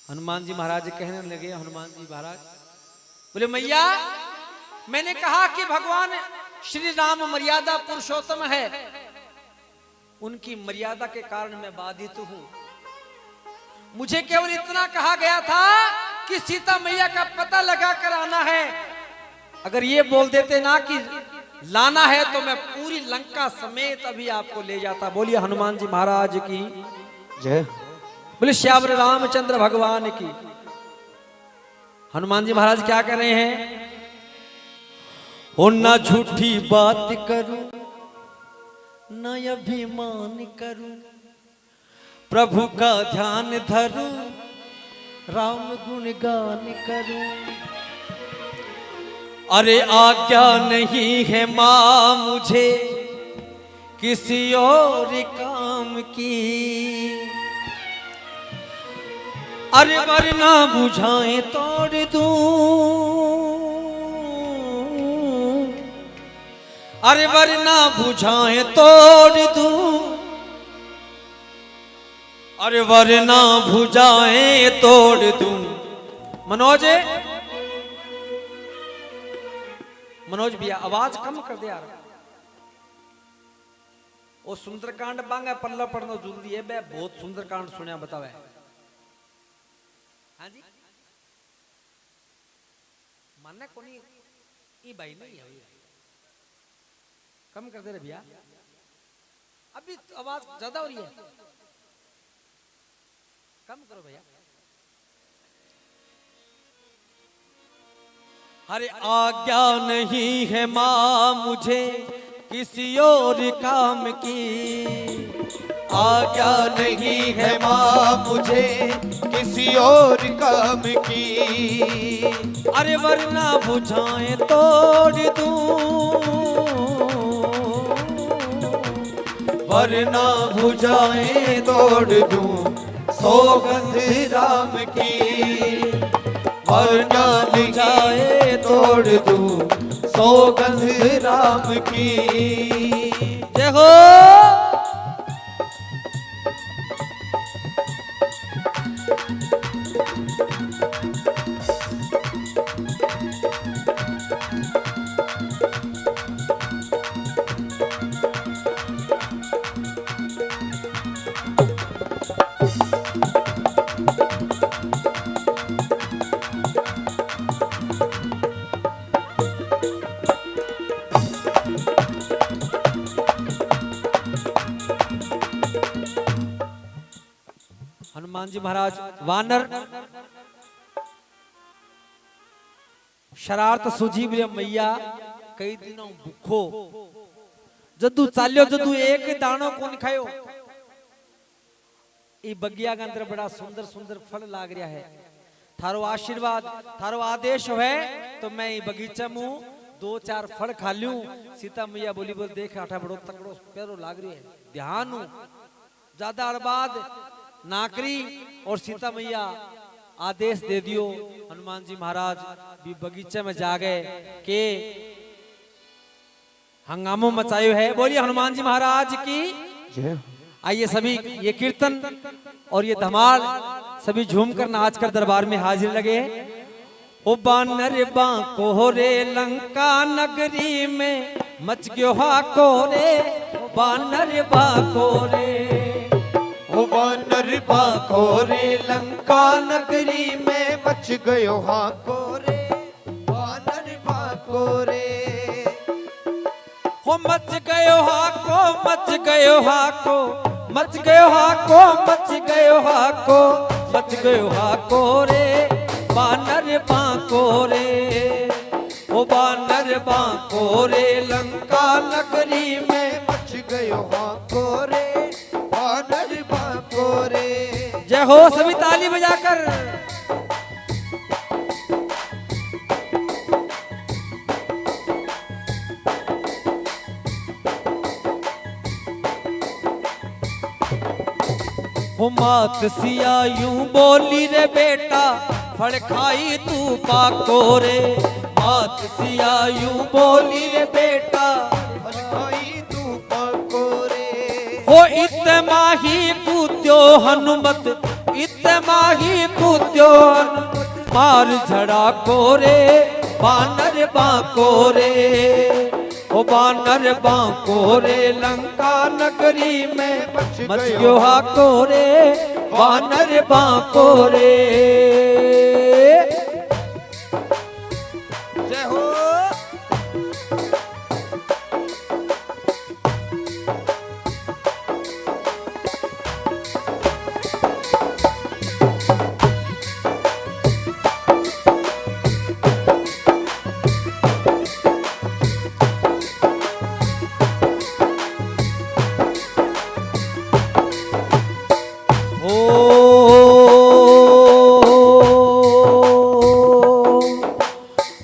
हनुमान जी महाराज कहने लगे हनुमान जी महाराज बोले मैया मैंने कहा कि भगवान श्री राम मर्यादा पुरुषोत्तम है, उनकी मर्यादा के कारण मैं बाधित हूं। मुझे केवल इतना कहा गया था कि सीता मैया का पता लगा कर आना है। अगर ये बोल देते ना कि लाना है तो मैं पूरी लंका समेत अभी आपको ले जाता। बोलिए हनुमान जी महाराज की जय। बोले श्यावर रामचंद्र भगवान की। हनुमान जी महाराज क्या कर रहे हैं? हो ना झूठी बात करूं न अभिमान करूं, प्रभु का ध्यान धरूं, राम गुणगान करूं। अरे आज्ञा नहीं है मां मुझे किसी और काम की, अरे वरना बुझाएं तोड़ दूं, अरे वरना बुझाएं तोड़ दूं, अरे वरना भुजाएं तोड़ दूं। मनोज मनोज भैया आवाज कम कर दे यार। वो सुंदरकांड बांगा पल्ला पढ़ना जरूरी है। बे बहुत सुंदरकांड सुनिया बतावे। हाँ जी मानना कोनी ई भाई नहीं है। कम कर दे रे भैया, अभी आवाज ज्यादा हो रही है। कम करो भैया। अरे आज्ञा नहीं है मां मुझे किसी और काम की, आज्ञा नहीं है मां मुझे किसी और काम की, अरे वरना बुझाएं तोड़ दूं, वरना भुजाएं तोड़ दूं, सौगंध राम की, वरना भुजाएं तोड़ दूं, सौगंध राम की। जय हो। हनुमान जी महाराज वानर शरारत सूझी बोले मैया कई दिनों भूखो जदू चाल्यो जदू एक दाणो कौन खायो। ई बगिया के अंदर बड़ा सुंदर सुंदर फल लाग रहा है, थारो आशीर्वाद थारो आदेश है तो मैं ई बगीचे में 2-4 फल खा लूं। सीता मैया बोली बोल देख आठा बड़ो तकड़ो पैरो लाग रही है, ध्यान हूं ज्यादा अरबाद नाकरी। और सीता मैया आदेश दे दियो। हनुमान जी महाराज भी बगीचे में जा गए के हंगामो मचायो है। बोलिए हनुमान जी महाराज की जय। आइए सभी ये कीर्तन और ये धमाल सभी झूम कर नाच कर दरबार में हाजिर लगे। ओ बानर बांको रे लंका नगरी में मच गयो हाको रे, बानर बांको रे। ओ वानर बाको रे लंका नगरी में मच गयो हाको रे, वानर बाको रे। हो मच गयो हाको मच गयो हाको मच गयो हाको मच गयो हाको मच गयो हाको रे, बानर बांको रे। ओ बानर बांको रे लंका नगरी में मच गयो हाको रे, वानर बाको रे। जय हो सभी ताली बजाकर। वो मात सिया यूं बोली रे बेटा फल खाई तू पाको रे, मात सिया यूं बोली रे बेटा फलखाई तू पाको रे। हो इतमाही कूद्यो हनुमत इतमाही कूद्यो हनुमत मार झड़ा को रे, बानर बांको रे। ओ बानर बांको रे लंका नगरी में मच गयो हाको रे, बानर बांको रे। जय हो।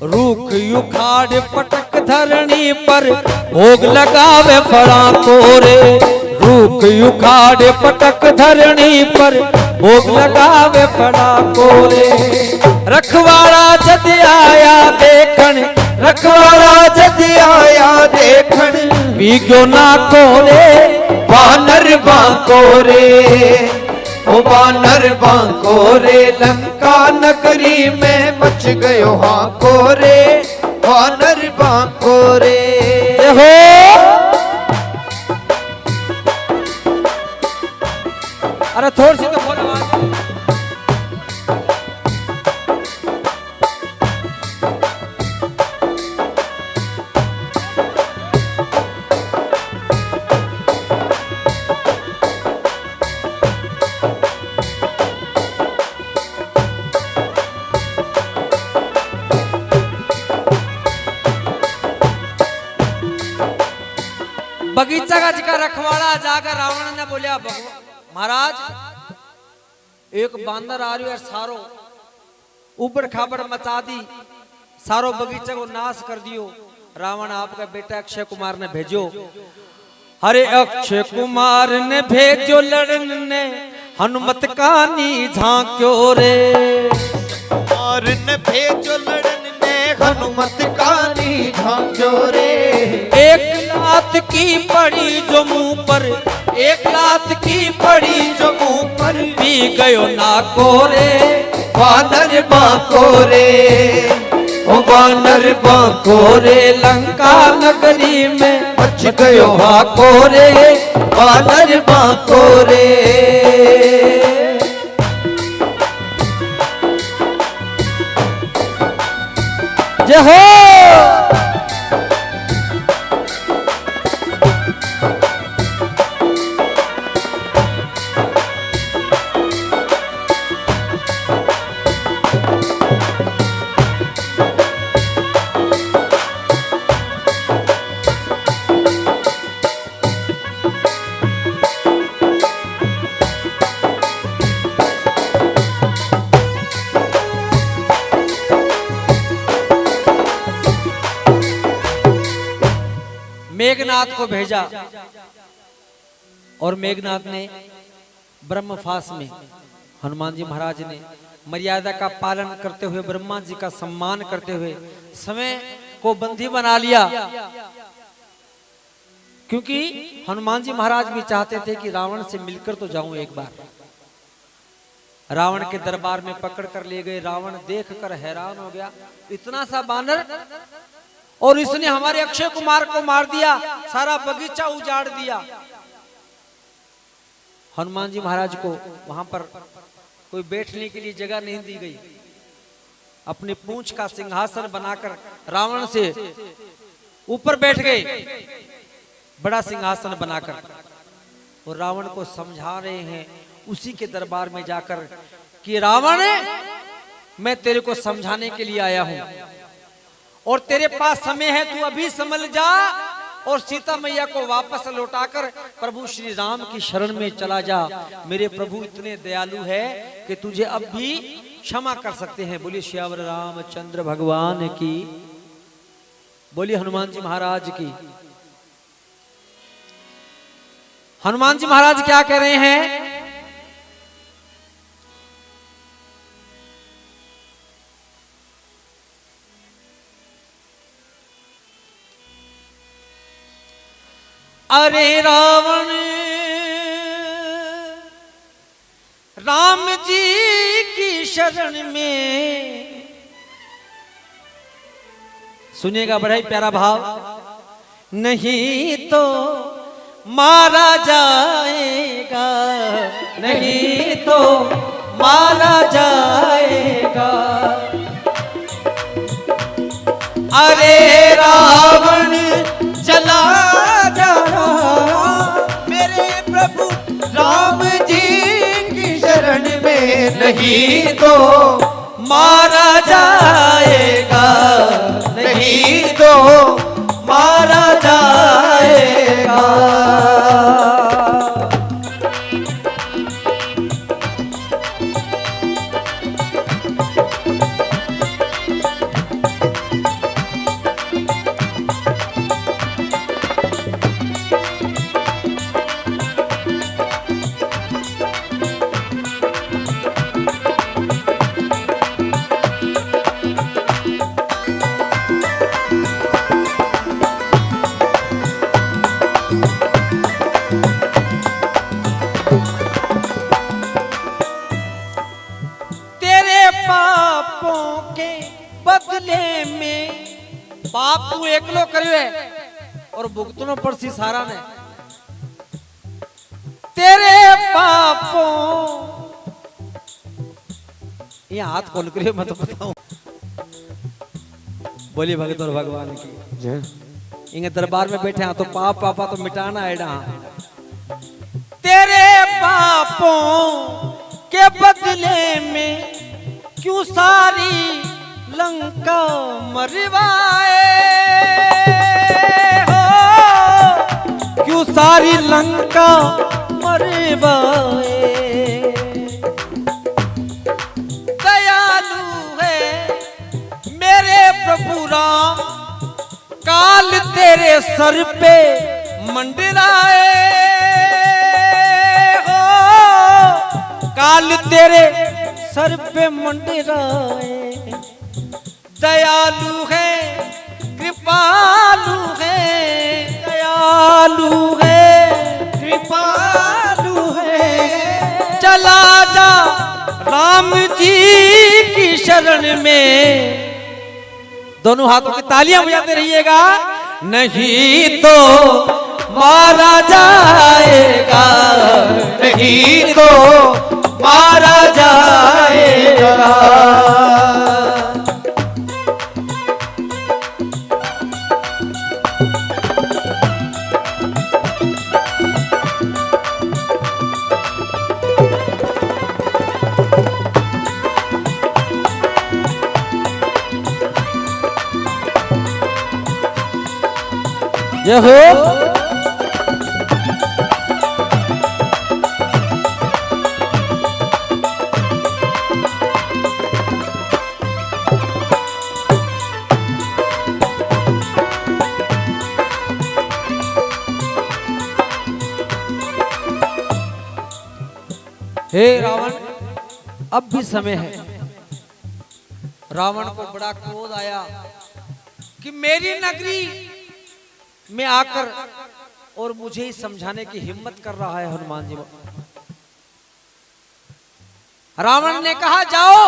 रूख युखाड़ पटक धरणी पर भोग लगावे फड़ा को रे, रूख युखाड़ पटक धरणी पर भोग लगावे फड़ा को रे। रखवाड़ा जद आया देखन रखवाड़ा जद आया देखन बीगो ना को रे, बानर बांको रे। ओ बानर बांको रे लंका नगरी में मच गयो हाको रे, वानर बांको रे। हो अरे थोड़ी सी तो बोल आवाज। बगीचा का जिका रखवाड़ा जाकर रावण ने बोलिया महाराज एक बांदर आ रही है सारो ऊपर खाबड़ मचा दी, सारो बगीचे को नाश कर दियो। रावण आपका बेटा अक्षय कुमार ने भेजो। अरे अक्षय कुमार ने भेजो लड़ने हनुमत कानी झांक्यो रे, कुमार ने भेजो लड़ने हनुमत कानी झांक्यो रे। एक लात की पड़ी जो मुंह पर एक लात की पड़ी जो मुंह पर पी गयो नाको रे, वानर बांको रे। ओ बानर बांको रे लंका नगरी में मच गयो हाको रे, बानर बांको रे। जय हो। मेघनाथ को भेजा और मेघनाथ ने ब्रह्मफास में हनुमान जी महाराज ने मर्यादा का पालन करते हुए, ब्रह्मा जी का सम्मान करते हुए समय को बंदी बना लिया, क्योंकि हनुमान जी महाराज भी चाहते थे कि रावण से मिलकर तो जाऊं एक बार। रावण के दरबार में पकड़ कर ले गए। रावण देखकर हैरान हो गया, इतना सा बानर, और इसने हमारे अक्षय कुमार को मार दिया, सारा बगीचा उजाड़ दिया। हनुमान जी महाराज को वहां पर कोई बैठने के लिए जगह नहीं दी गई। अपनी पूंछ का सिंहासन बनाकर रावण से ऊपर बैठ गए, बड़ा सिंहासन बनाकर, और रावण को समझा रहे हैं उसी के दरबार में जाकर कि रावण, मैं तेरे को समझाने के लिए आया हूं और तेरे पास समय है, तू अभी समझ जा और सीता मैया को वापस लौटाकर प्रभु श्री राम की शरण में चला जा। मेरे प्रभु इतने दयालु है कि तुझे अब भी क्षमा कर सकते हैं। बोलिए श्यावर रामचंद्र भगवान की, बोलिए हनुमान जी महाराज की। हनुमान जी महाराज क्या कह रहे हैं? अरे रावण राम जी की शरण में, सुनिएगा बड़ा ही प्यारा भाव, नहीं तो मारा जाएगा, नहीं तो मारा जाएगा। अरे रावण चला जा मेरे प्रभु राम जी की शरण में, नहीं तो मारा जाएगा, नहीं तो मारा जाएगा। बदले में पाप तू एकलो करियो और भुगतनो पड़सी सारा ने। तेरे पापों, ये हाथ खोल करियो मैं तो बताऊं। बोलिए भगत और भगवान की जय। इनके दरबार में बैठे हैं तो पाप पापा तो मिटाना है डा। तेरे पापों के बदले में क्यों सारी लंका मरवाए हो, क्यों सारी लंका मरवाए। दयालु है मेरे प्रभु राम, काल तेरे सर पे मंडराए हो, काल तेरे सर पे मंडराए। दयालु है कृपालु है, दयालु है कृपालु है। चला जा राम जी की शरण में। दोनों हाथों की तालियां बजाते रहिएगा। नहीं तो मारा जाएगा, नहीं तो मारा जाएगा। ये हो हे रावण, अब भी समय है। रावण को बड़ा क्रोध आया कि मेरी नगरी में आकर और मुझे ही समझाने की हिम्मत कर रहा है हनुमान जी। रावण ने कहा जाओ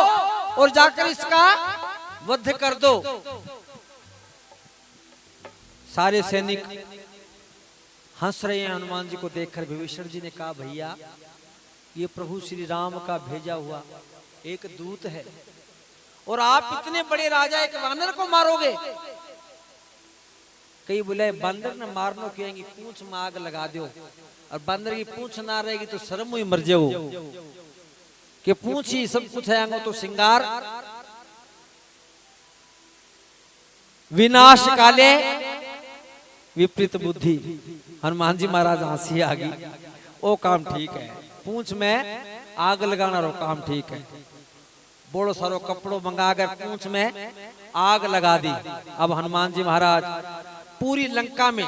और जाकर इसका वध कर दो। सारे सैनिक हंस रहे हैं हनुमान जी को देखकर। विभीषण जी ने कहा भैया, ये प्रभु श्री राम का भेजा हुआ एक दूत है और आप इतने बड़े राजा एक वानर को मारोगे। कई बोले बंदर ने मारनो कहेंगे पूंछ में आग लगा दो, और बंदर की पूंछ ना रहेगी तो शर्म हुई मर जाओ कि पूंछ ही सब कुछ है, तो श्रृंगार विनाश काले विपरीत बुद्धि। हनुमान जी महाराज हंसी आ गई। वो काम ठीक है, पूंछ में आग लगाना रो काम ठीक है। बोलो सारो कपड़ों मंगा कर पूंछ में आग लगा दी। अब हनुमान जी महाराज पूरी लंका में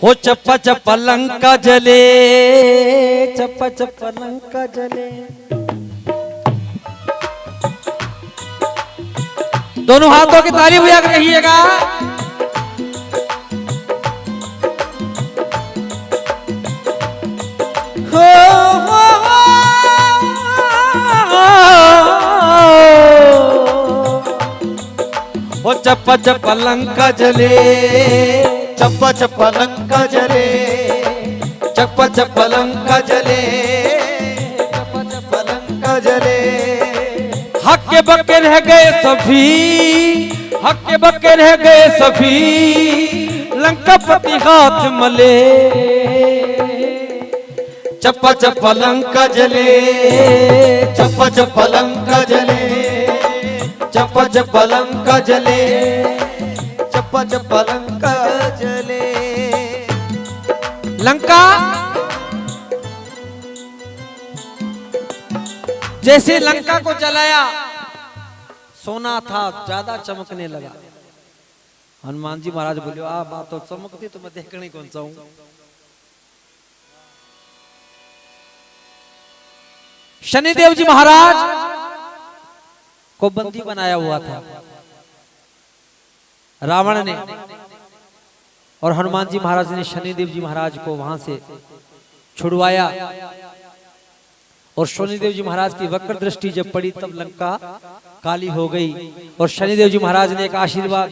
हो चप्पा चप्पा लंका जले, चप्पा चप्पा लंका जले। दोनों हाथों की ताली बजा कर कहिएगा। हो चप्पा चप्पा लंका जले, चप्पा चप्पा लंका जले, चप्पा चप्पा लंका जले, चप्पा चप्पा लंका जले। हक्के बक्के रह गए सभी, हक्के बक्के रह गए सभी, लंकापति हाथ मले। चप्पा चप्पा लंका जले, चप्पा चप्पा लंका जले, चप्पा चप्पा लंका जले। चप्पा चप्पा लंका जले। लंका जैसे लंका को जलाया, सोना था ज्यादा चमकने लगा। हनुमान जी महाराज बोले आ बात तो चमकती तो मैं देखने कौन सा हूं। शनिदेव जी महाराज को बंदी बनाया हुआ था रावण ने, और हनुमान जी महाराज ने शनिदेव जी महाराज को वहां से छुड़वाया। और शनिदेव जी महाराज की वक्र दृष्टि जब पड़ी तब लंका काली हो गई। और शनिदेव जी महाराज ने एक आशीर्वाद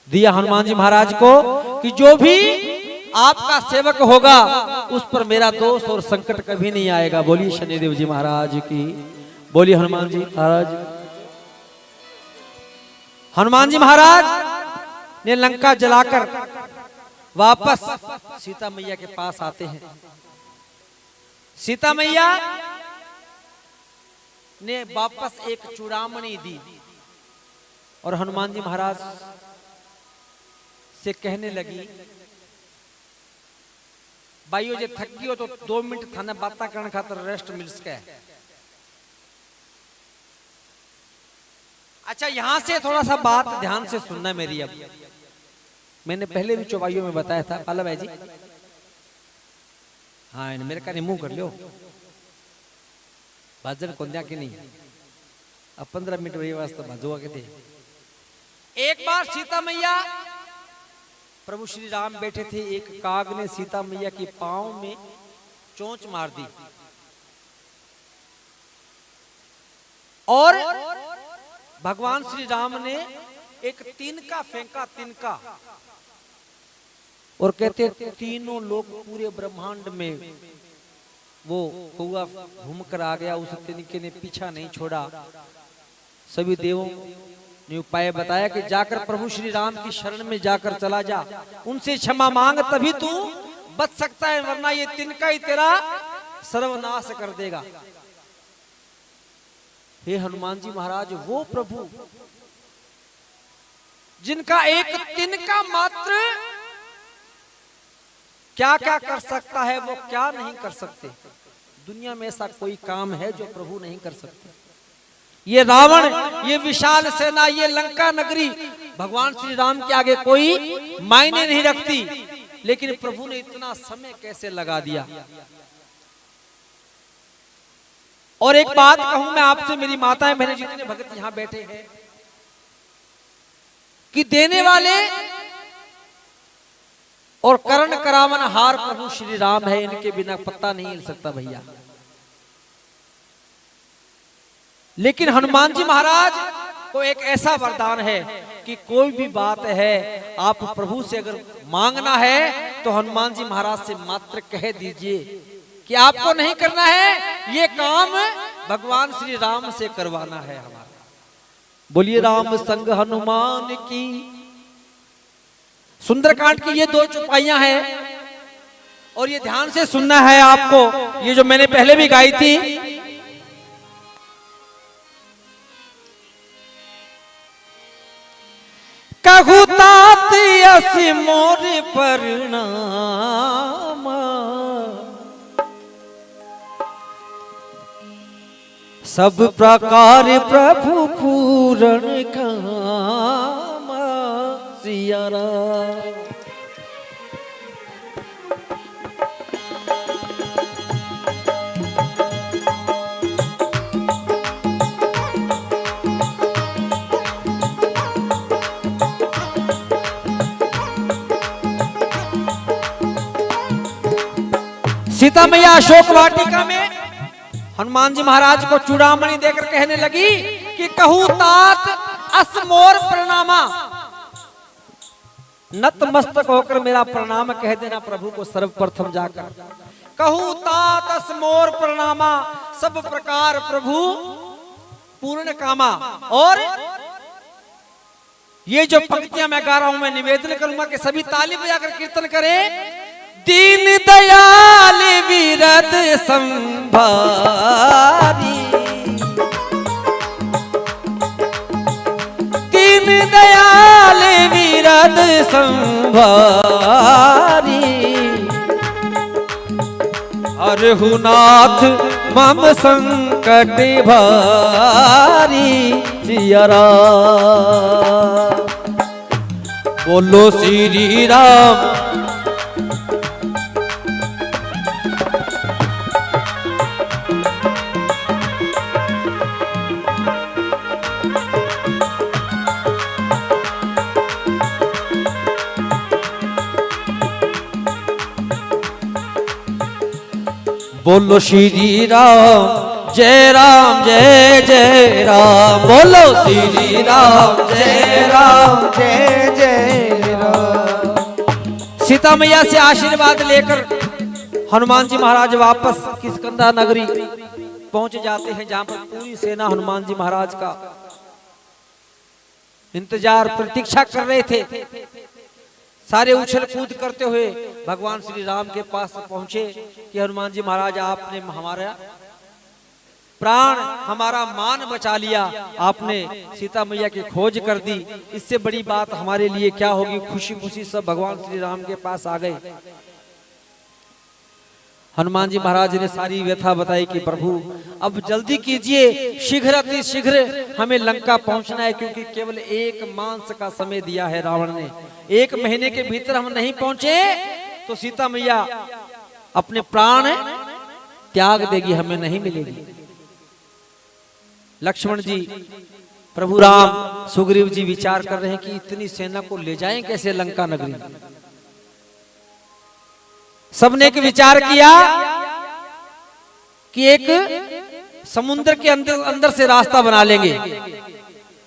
दिया हनुमान जी महाराज को कि जो भी आपका सेवक होगा उस पर मेरा दोष और संकट कभी नहीं आएगा। बोलिए शनिदेव जी महाराज की, बोलिए हनुमान जी महाराज। हनुमान जी महाराज ने लंका जलाकर वापस सीता मैया के पास आते हैं। सीता मैया ने वापस एक चूड़ामणि दी और हनुमान जी महाराज से कहने लगी भाइयों जे थक गई हो तो 2 मिनट थाने बात करने खातर रेस्ट मिल सके। अच्छा यहां से थोड़ा सा बात ध्यान से सुनना मेरी। अब मैंने पहले भी चौपाइयों में बताया था पाला भाई जी, हाँ मेरे का मुंह कर लो भाजन कोन्या की नहीं। अब 15 मिनट वही वास्ते भाजुआ के थे। एक बार सीता मैया प्रभु श्री राम बैठे थे, एक काग ने सीता मैया की पांव में चोंच मार दी और भगवान श्री राम ने एक तिनका फेंका, तिनका, और कहते तीनों लोग पूरे ब्रह्मांड में वो कौआ घूम कर आ गया। उस तिनके ने पीछा नहीं छोड़ा। सभी देवों ने उपाय बताया कि जाकर प्रभु श्री राम की शरण में जाकर चला जा, उनसे क्षमा मांग, तभी तू बच सकता है, वरना ये तिनका ही तेरा सर्वनाश कर देगा। हे हनुमान जी महाराज, वो प्रभु जिनका एक तिनका मात्र क्या क्या कर सकता है, वो क्या नहीं कर सकते। दुनिया में ऐसा कोई काम है जो प्रभु नहीं कर सकते। ये रावण, ये विशाल सेना, ये लंका नगरी भगवान श्री राम के आगे कोई मायने नहीं रखती। लेकिन प्रभु ने इतना समय कैसे लगा दिया। और एक बात कहूं मैं आपसे, मेरी माताएं बहनें जितने भक्त यहां बैठे हैं, कि देने वाले और करण करावन हार प्रभु श्री राम है, इनके बिना पत्ता नहीं हिल सकता भैया। लेकिन हनुमान जी महाराज को एक ऐसा वरदान है कि कोई भी बात है आप प्रभु से अगर मांगना है तो हनुमान जी महाराज से मात्र कह दीजिए कि आपको नहीं करना है, ये काम भगवान श्री राम से करवाना है हमारा। बोलिए राम संग हनुमान की। सुंदरकांड की ये 2 चौपाइयां हैं और ये ध्यान से सुनना है आपको। ये जो मैंने पहले भी गाई थी, कहू तात असि मोर परिणाम, सब प्रकार प्रभु पूरण काम सिया राम। सीता मैया अशोक वाटिका में हनुमान जी महाराज को चूड़ामणि देकर कहने लगी कि कहू तात असमोर प्रणामा, नतमस्तक होकर मेरा प्रणाम कह देना प्रभु को सर्वप्रथम जाकर। कहू तात असमोर प्रणामा, सब प्रकार प्रभु पूर्ण कामा। और ये जो पंक्तियां मैं गा रहा हूं, मैं निवेदन करूंगा कि सभी ताली बजाकर कीर्तन करें। दीन दयाल विरद संभारी, दीन दयाल विरद संभारी, अरहुनाथ मम संकट भारी सिया राम। बोलो श्री राम। बोलो श्री राम जय जय राम। बोलो श्री राम जय जय राम। सीता मैया से आशीर्वाद लेकर हनुमान जी महाराज वापस किष्किंधा नगरी पहुंच जाते हैं, जहां पर पूरी सेना हनुमान जी महाराज का इंतजार प्रतीक्षा कर रहे थे। सारे उछल कूद करते हुए भगवान श्री राम के पास पहुंचे कि हनुमान जी महाराज आपने हमारा प्राण, हमारा मान बचा लिया, आपने सीता मैया की खोज कर दी, इससे बड़ी बात हमारे लिए क्या होगी। खुशी खुशी सब भगवान श्री राम के पास आ गए। हनुमान जी महाराज ने सारी व्यथा बताई कि प्रभु अब जल्दी कीजिए, शीघ्र अति शीघ्र हमें लंका पहुंचना है, क्योंकि केवल 1 मास का समय दिया है रावण ने। 1 महीने के भीतर हम नहीं पहुंचे तो सीता मैया अपने प्राण त्याग देगी, हमें नहीं मिलेगी। लक्ष्मण जी, प्रभु राम, सुग्रीव जी विचार कर रहे हैं कि इतनी सेना को ले जाएं कैसे लंका नगरी। सबने एक विचार किया कि एक समुद्र के अंदर से रास्ता बना लेंगे।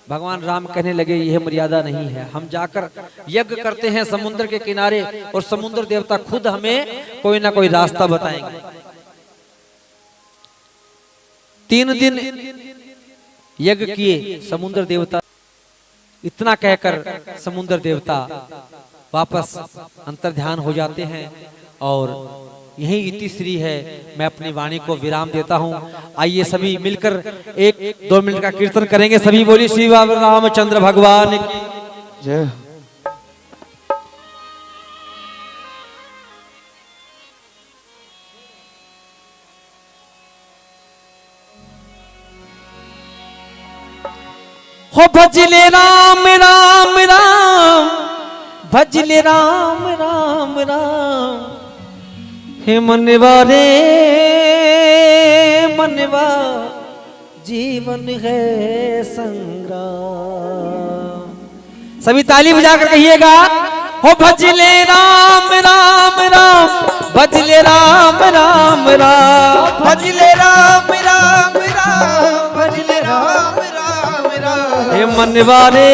भगवान राम कहने लगे यह मर्यादा नहीं है, हम जाकर यज्ञ करते हैं समुद्र के किनारे और समुद्र देवता खुद हमें कोई ना कोई रास्ता बताएंगे। 3 दिन यज्ञ किए समुद्र देवता। इतना कहकर समुद्र देवता वापस अंतर्ध्यान हो जाते हैं और यही इतिश्री है। मैं अपनी वाणी को विराम देता हूं। आइए सभी मिलकर 1-2 मिनट का कीर्तन करेंगे। सभी बोली श्री रामचंद्र भगवान की जय। हो भजले राम राम राम, भजले राम राम राम, हे मनवा रे मनवा जीवन है संग्राम। सभी ताली बजाकर कहिएगा, हो भजले राम राम राम, भजले राम राम राम, भजले राम राम राम, भजले राम राम राम। हे मनवा रे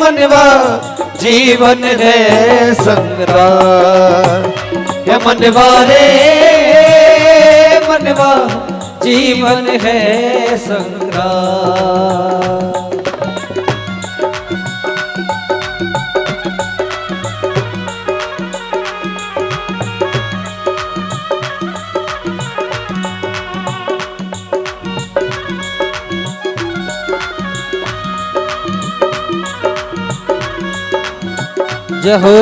मनवा जीवन है संग्राम, हे मनवा रे मनवा जीवन है संग्राम। जय हो।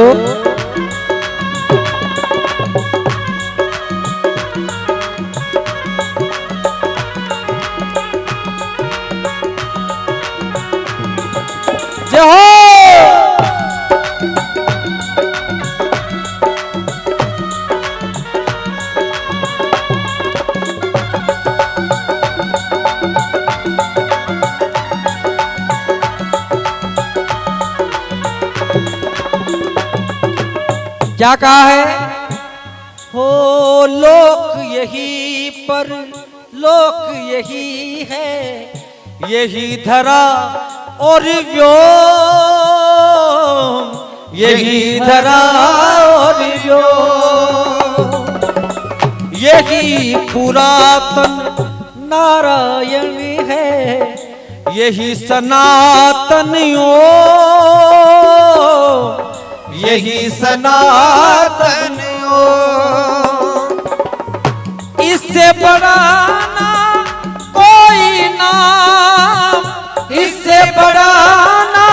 जय हो। क्या कहा है? हो लोक यही पर लोक यही है, यही धरा और व्योम, यही धरा और व्योम, यही पुरातन नारायण है, यही सनातन ओम, यही सनातन ओम। इससे बड़ा ना कोई नाम, इससे बड़ा ना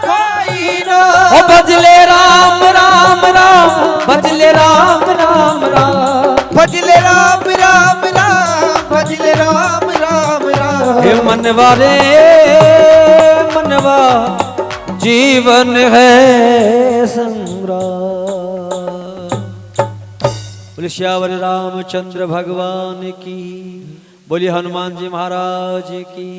कोई नाम। ओ भजले राम राम राम, भजले राम राम राम, भजले राम राम राम, भजले राम राम राम। हे मनवा रे मनवा जीवन है संग्राम। बोले श्यावर रामचंद्र भगवान की, बोले हनुमान जी महाराज की।